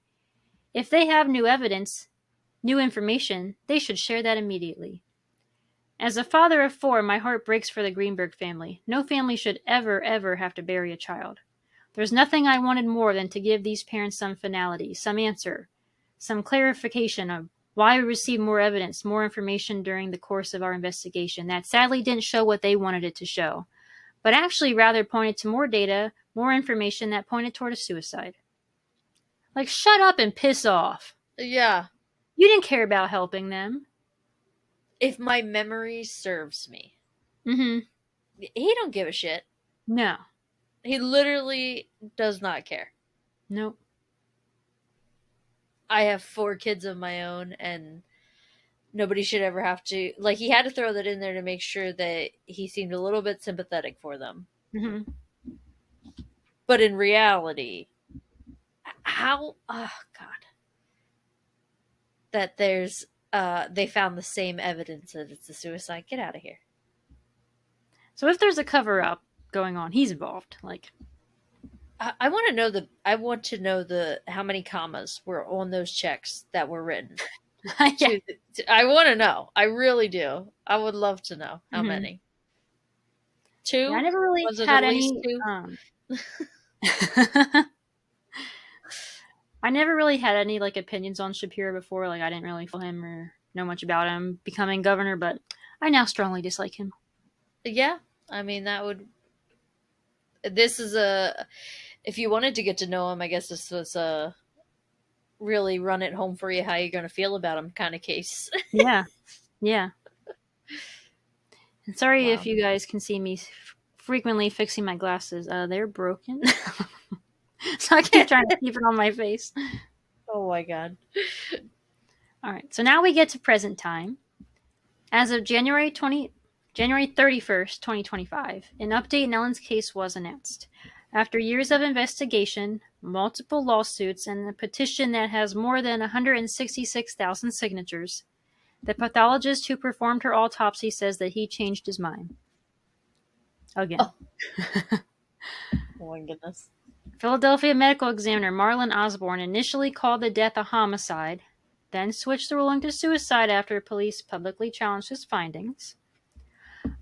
If they have new evidence, new information, they should share that immediately. As a father of 4, my heart breaks for the Greenberg family. No family should ever have to bury a child. There's nothing I wanted more than to give these parents some finality, some answer, some clarification of Why we received more evidence, more information during the course of our investigation that sadly didn't show what they wanted it to show, but actually rather pointed to more data, more information that pointed toward a suicide. Like, shut up and piss off. Yeah. You didn't care about helping them. If my memory serves me, Mm-hmm. he don't give a shit. No. He literally does not care. Nope. I have 4 kids of my own, and nobody should ever have to. Like, he had to throw that in there to make sure that he seemed a little bit sympathetic for them. Mm-hmm. But in reality, how? Oh God, that there's they found the same evidence that it's a suicide. Get out of here. So if there's a cover-up going on, he's involved. Like, I want to know the how many commas were on those checks that were written. yeah. I want to know. I really do. I would love to know how Mhm. many. 2? Yeah, I never really Was it had at least any. 2? I never really had any like opinions on Shapiro before. Like, I didn't really follow him or know much about him becoming governor, but I now strongly dislike him. Yeah, I mean that would. This is a. If you wanted to get to know him, I guess this was a really run it home for you how you're going to feel about him kind of case. Yeah, yeah. And sorry Wow. if you guys can see me frequently fixing my glasses. They're broken, so I keep trying to keep it on my face. Oh my god. All right, so now we get to present time. As of January 31st, 2025, an update in Ellen's case was announced. After years of investigation, multiple lawsuits, and a petition that has more than 166,000 signatures, the pathologist who performed her autopsy says that he changed his mind. Again. Oh. Oh my goodness. Philadelphia medical examiner Marlon Osborne initially called the death a homicide, then switched the ruling to suicide after police publicly challenged his findings.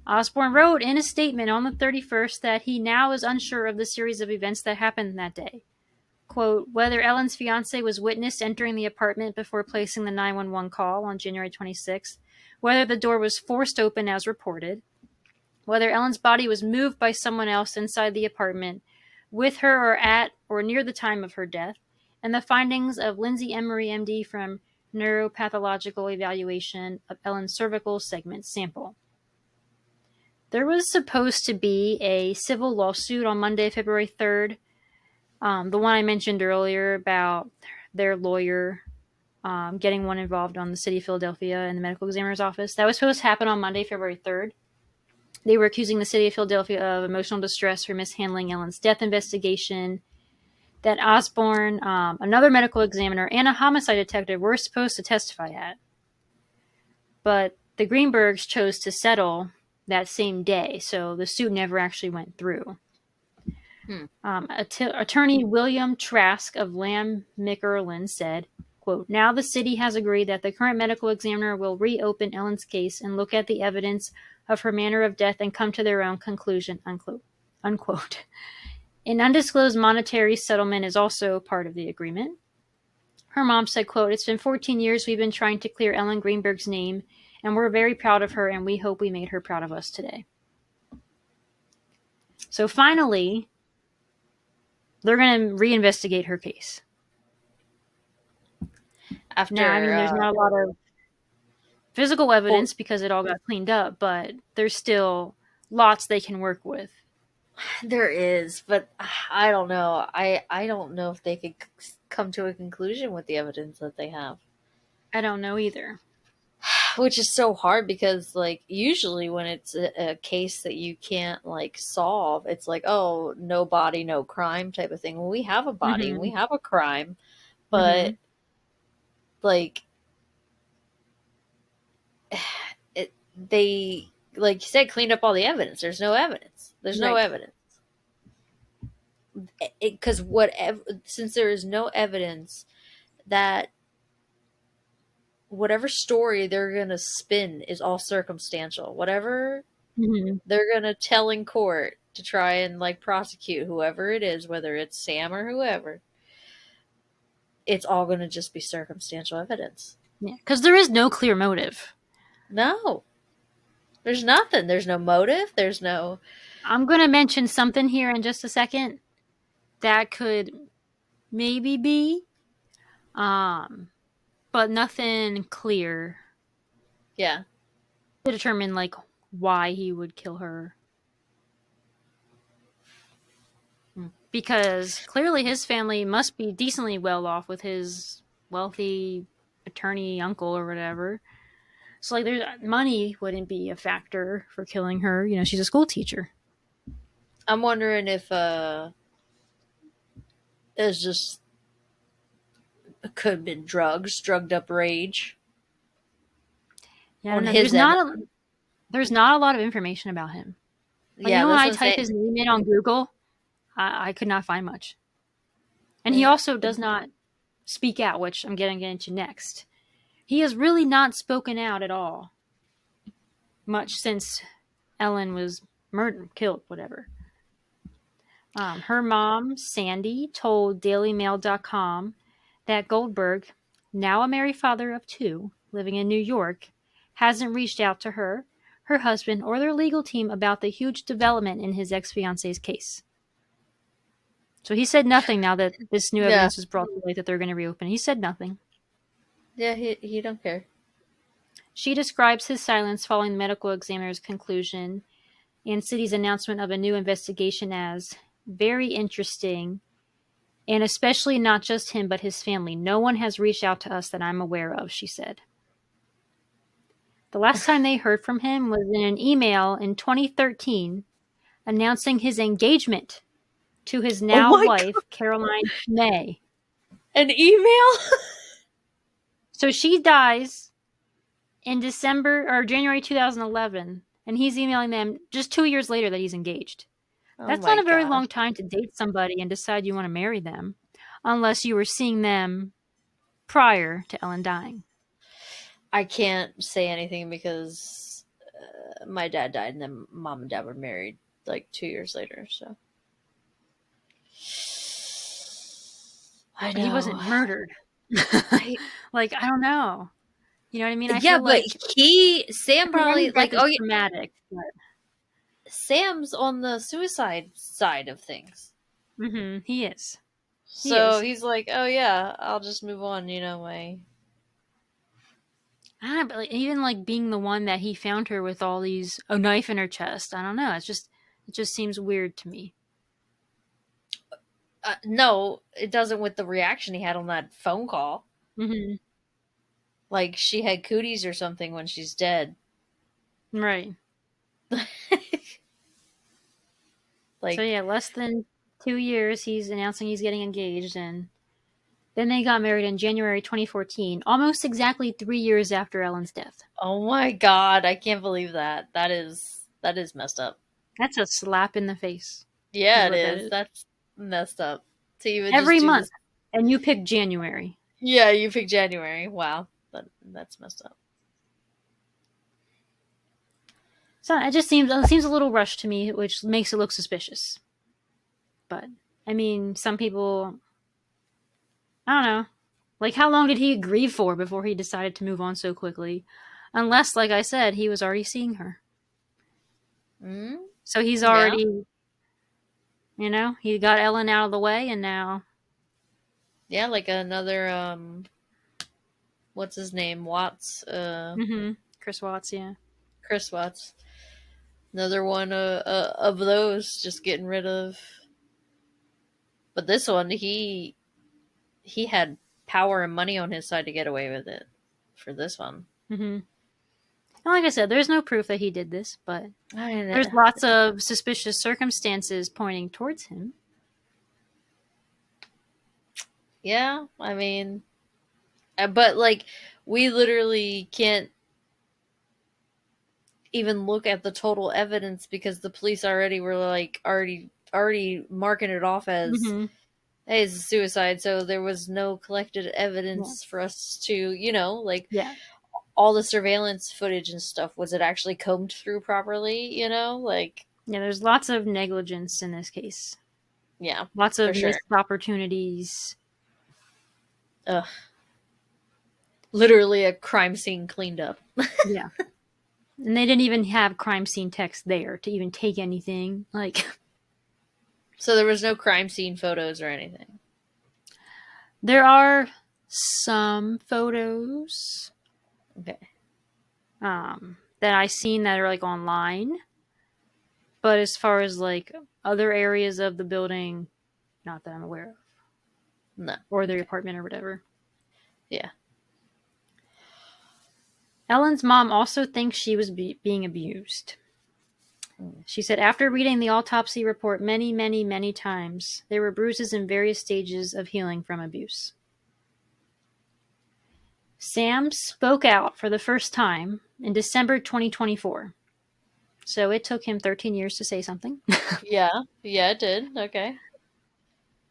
Osborne wrote in a statement on the 31st that he now is unsure of the series of events that happened that day. Quote, whether Ellen's fiancé was witnessed entering the apartment before placing the 911 call on January 26th, whether the door was forced open as reported, whether Ellen's body was moved by someone else inside the apartment with her or at or near the time of her death, and the findings of Lindsay Emery, MD, from neuropathological evaluation of Ellen's cervical segment sample. There was supposed to be a civil lawsuit on Monday, February 3rd. The one I mentioned earlier about their lawyer getting one involved on the city of Philadelphia and the medical examiner's office. That was supposed to happen on Monday, February 3rd. They were accusing the city of Philadelphia of emotional distress for mishandling Ellen's death investigation. That Osborne, another medical examiner, and a homicide detective were supposed to testify at. But the Greenbergs chose to settle that same day, so the suit never actually went through. Attorney William Trask of Lamb McErlin said, quote, now the city has agreed that the current medical examiner will reopen Ellen's case and look at the evidence of her manner of death and come to their own conclusion, unquote. An undisclosed monetary settlement is also part of the agreement. Her mom said, quote, it's been 14 years we've been trying to clear Ellen Greenberg's name, and we're very proud of her, and we hope we made her proud of us today. So finally, they're going to reinvestigate her case. After now, I mean, there's not a lot of physical evidence because it all got cleaned up, but there's still lots they can work with. There is, but I don't know. I don't know if they could come to a conclusion with the evidence that they have. I don't know either. Which is so hard because, like, usually when it's a case that you can't, like, solve, it's like, oh, no body, no crime type of thing. Well, we have a body and we have a crime, but, like, they, like you said, cleaned up all the evidence. There's no evidence. There's no evidence. Because since there is no evidence, that whatever story they're going to spin is all circumstantial. Whatever they're going to tell in court to try and, like, prosecute whoever it is, whether it's Sam or whoever, it's all going to just be circumstantial evidence. Yeah, because there is no clear motive. No. There's nothing. There's no motive. There's no... I'm going to mention something here in just a second that could maybe be, but nothing clear. Yeah. To determine, like, why he would kill her. Because clearly his family must be decently well off with his wealthy attorney uncle or whatever. So, like, there's money wouldn't be a factor for killing her. You know, she's a school teacher. I'm wondering if it's just... It could have been drugged up rage. Yeah, On no, his there's not a lot of information about him. Like, yeah, you know, when I that's what I'm type his name in on Google, I could not find much. And he also does not speak out, which I'm getting into next. He has really not spoken out at all much since Ellen was murdered, killed, whatever. Her mom, Sandy, told DailyMail.com that Goldberg, now a married father of 2, living in New York, hasn't reached out to her, her husband, or their legal team about the huge development in his ex-fiance's case. So he said nothing now that this new evidence was brought to light that they're going to reopen. He said nothing. Yeah, he don't care. She describes his silence following the medical examiner's conclusion and city's announcement of a new investigation as very interesting, and especially not just him but his family. No one has reached out to us that I'm aware of, she said. The last time they heard from him was in an email in 2013 announcing his engagement to his now wife, God. Caroline May. An email? So she dies in December or January 2011, and he's emailing them just 2 years later that he's engaged. That's not a very long time to date somebody and decide you want to marry them, unless you were seeing them prior to Ellen dying. I can't say anything because my dad died and then mom and dad were married like 2 years later, so. I know. He wasn't murdered. Like, I don't know. You know what I mean? I yeah, feel but like Sam probably, like, oh, traumatic. But... Sam's on the suicide side of things. Mm-hmm. He is. He's like, oh yeah, I'll just move on, you know, I don't know, but like, even like being the one that he found her with all these a knife in her chest. I don't know. It just seems weird to me. No, it doesn't with the reaction he had on that phone call. Mm-hmm. Like she had cooties or something when she's dead. Right. Like, so yeah, less than 2 years he's announcing he's getting engaged, and then they got married in January 2014, almost exactly 3 years after Ellen's death. Oh my God, I can't believe that. That is messed up. That's a slap in the face. Yeah, it is. That's messed up. To even every just month, and you picked January. Yeah, you picked January. Wow, that's messed up. So it just seems a little rushed to me, which makes it look suspicious. But I mean, some people, I don't know. Like, how long did he grieve for before he decided to move on so quickly? Unless, like I said, he was already seeing her. Mm-hmm. So he's already, you know, he got Ellen out of the way, and now. Yeah, like another, what's his name? Watts. Chris Watts, yeah. Chris Watts. Another one of those, just getting rid of. But this one, he had power and money on his side to get away with it for this one. Mm-hmm. And like I said, there's no proof that he did this, but there's lots of suspicious circumstances pointing towards him. Yeah, I mean, but like, we literally can't even look at the total evidence because the police already were like already marking it off as hey, it's a suicide, so there was no collected evidence for us to, you know, like all the surveillance footage and stuff, was it actually combed through properly, you know? Like, yeah, there's lots of negligence in this case. Yeah. Lots of missed opportunities. Ugh. Literally a crime scene cleaned up. Yeah. And they didn't even have crime scene text there to even take anything. Like, So there was no crime scene photos or anything. there are some photos Okay. that I seen that are like online. But as far as like other areas of the building, not that I'm aware of. No. Or their apartment or whatever. Yeah. Ellen's mom also thinks she was being abused. She said, after reading the autopsy report many, many, many times, there were bruises in various stages of healing from abuse. Sam spoke out for the first time in December 2024. So it took him 13 years to say something. Yeah. Yeah, it did. Okay.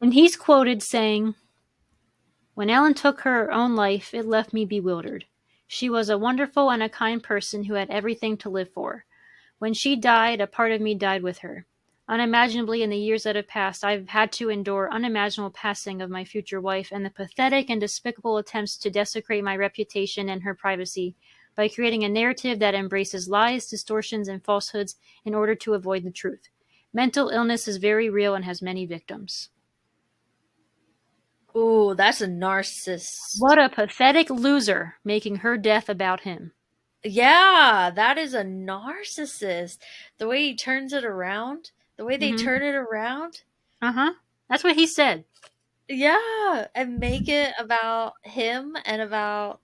And he's quoted saying, "When Ellen took her own life, it left me bewildered. She was a wonderful and a kind person who had everything to live for. When she died, a part of me died with her. Unimaginably, in the years that have passed, I've had to endure unimaginable passing of my future wife and the pathetic and despicable attempts to desecrate my reputation and her privacy by creating a narrative that embraces lies, distortions, and falsehoods in order to avoid the truth. Mental illness is very real and has many victims." Ooh, that's a narcissist. What a pathetic loser, making her death about him. Yeah, that is a narcissist. The way he turns it around, the way they Mhm. turn it around. Uh-huh. That's what he said. Yeah, and make it about him and about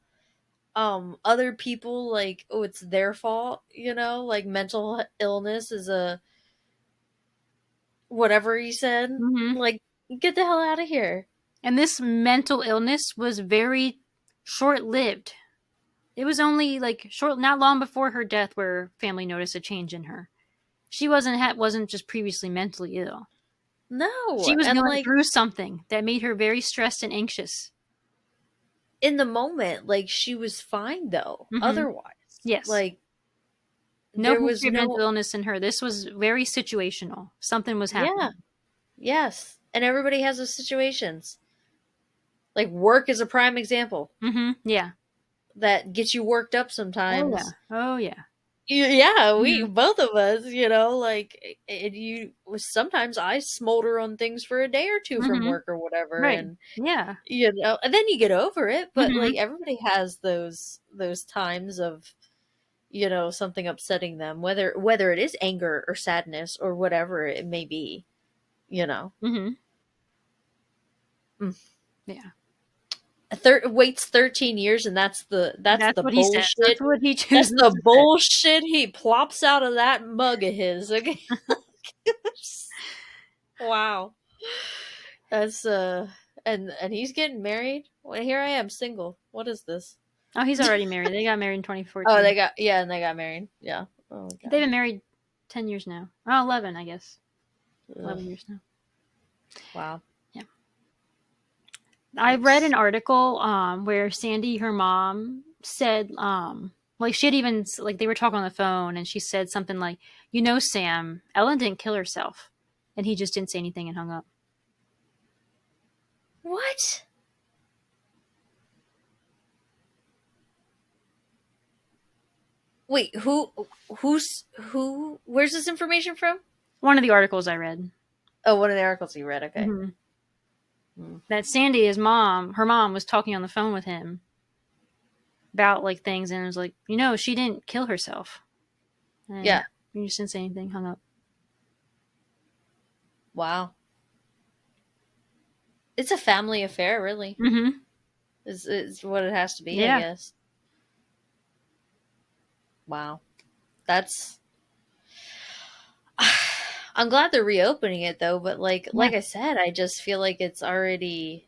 other people, like, oh, it's their fault, like mental illness is a whatever he said. Mhm. Like, get the hell out of here. And this mental illness was very short-lived. It was only like not long before her death where family noticed a change in her. She wasn't just previously mentally ill. No, She was and going like through something that made her very stressed and anxious. in the moment, like she was fine though. Mhm. Otherwise, Yes. like No there was history of mental no, illness in her. This was very situational. Something was yeah, happening. yes, and everybody has those situations. Like work is a prime example Yeah. that gets you worked up Oh yeah. sometimes. Oh yeah. Yeah, we Mhm. both of us, like you. Sometimes I smolder on things for a day or two from Mhm. work or whatever, Right. and Yeah. and then you get over it. But Mhm. like everybody has those times of something upsetting them, whether it is anger or sadness or whatever it may be. Mhm. Mm. Yeah. Waits 13 years, and that's That's the what he says. That's bullshit. what he That's chooses the to say. bullshit he plops out of that mug of his. Okay. Wow. That's and he's getting married. Well, here I am single. What is this? Oh, he's already married. They got married in Oh, 2014. and they got married. Yeah. Oh They've god. been married 10 years now. Oh, 11, I guess. Ugh. 11 years now. Wow. Yeah. I read an article where Sandy, her mom, said, like she had even, like they were talking on the phone and she said something like, Sam, Ellen didn't kill herself. And he just didn't say anything and hung up. What? Wait, who? Where's this information from? One of the articles I read. Oh, one of the articles you read. Okay. Mhm. Mm. That Sandy, her mom was talking on the phone with him about like things and it was like, she didn't kill herself. And Yeah. he just didn't say anything, hung up. Wow. It's a family affair, really. Mm-hmm. Is what it has to be, Yeah. I guess. Wow. That's I'm glad they're reopening it though, but like I said, I just feel like it's already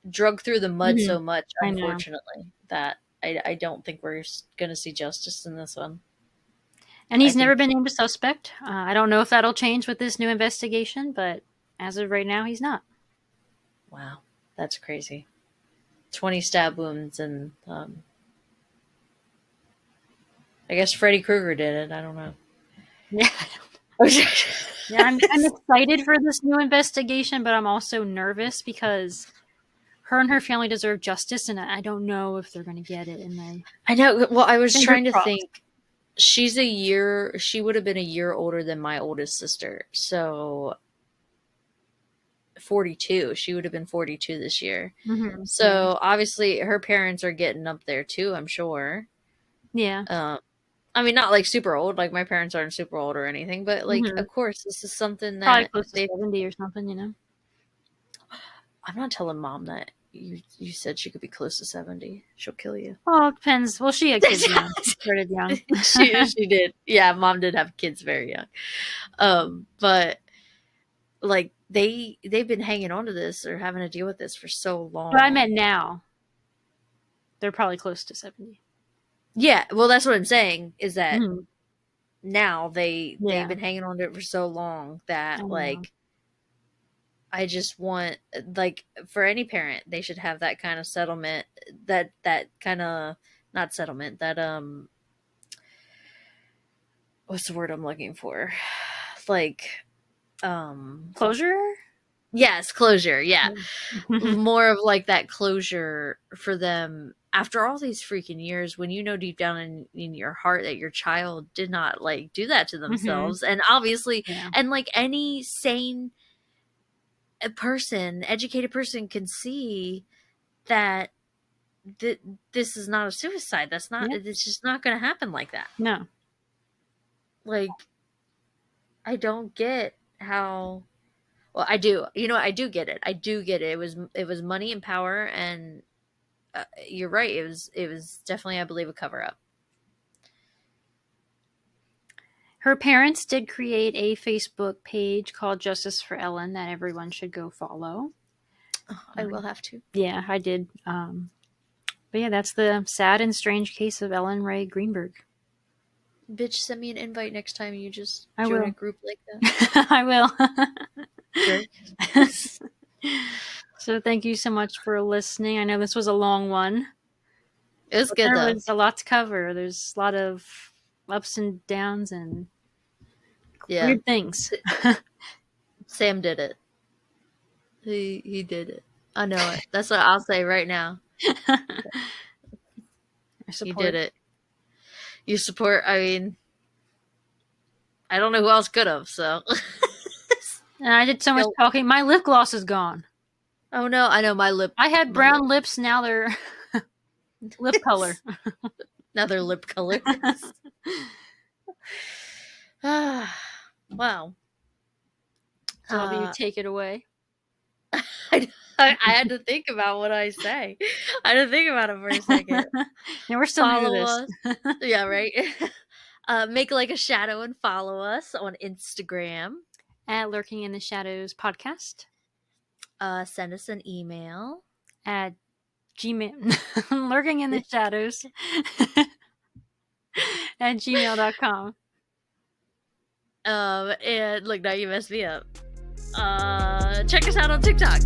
drug through the mud Mm-hmm. so much, I know. unfortunately, that I don't think we're going to see justice in this one. And he's never been named a suspect. I don't know if that'll change with this new investigation, but as of right now, he's not. Wow, that's crazy. 20 stab wounds, and I guess Freddy Krueger did it. I don't know. Yeah. Yeah, I'm excited for this new investigation, but I'm also nervous because her and her family deserve justice, and I don't know if they're going to get it. And I know. Well, I was Finger trying to crossed. think. She would have been a year older than my oldest sister. So 42. She would have been 42 this year. Mm-hmm. So obviously her parents are getting up there too, I'm sure. Yeah. I mean, not like super old, like my parents aren't super old or anything, but like, Mhm. of course, this is something Probably that close to 70 or something, you know? I'm not telling mom that you said she could be close to 70. She'll kill you. Well, it depends. Well, she had kids young. She started young. she did. Yeah, mom did have kids very young. But like they've been hanging on to this or having to deal with this for so long. But I meant now. They're probably close to 70. Yeah, well, that's what I'm saying is that Mhm. now they've Yeah. been hanging on to it for so long that I know. like I just want, like, for any parent, they should have that kind of settlement, that kind of, not settlement, that what's the word I'm looking for? Like, Closure? yes, closure. Yeah. Mhm. More of like that closure for them after all these freaking years, when you know deep down in your heart that your child did not like do that to themselves. And obviously, Yeah. and like any sane person, educated person can see that this is not a suicide. That's not, Yeah. it's just not going to happen like that. No. Like, I don't get how, well, I do, you know, I do get it. I do get it. It was money and power, and you're right. It was definitely, I believe, a cover up. Her parents did create a Facebook page called Justice for Ellen that everyone should go follow. I will have to. Yeah, I did. But yeah, that's the sad and strange case of Ellen Rae Greenberg. Bitch, send me an invite next time you just I join will. a group like that. I will. Jerk. So thank you so much for listening. I know this was a long one. It was But good, there though. was a lot to cover. There's a lot of ups and downs and weird things. Sam did it. He did it. I know it. That's what I'll say right now. He did it. You support, I mean, I don't know who else could have, so. And I did so much talking. My lip gloss is gone. Oh no, I know my lip. I had brown lips, now they're lip color. Now they're lip colors. Wow. So I'll you take it away. I had to think about what I say. I had to think about it for a second. And we're still follow us. Yeah, right. Make like a shadow and follow us on Instagram at Lurking in the Shadows podcast. Send us an email at Gmail. Lurking in the Shadows at gmail.com. And look, now you messed me up. Check us out on TikTok.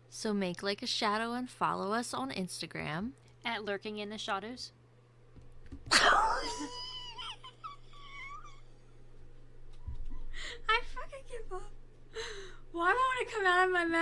So make like a shadow and follow us on Instagram at Lurking in the Shadows. I fucking give up. Why won't it come out of my mouth?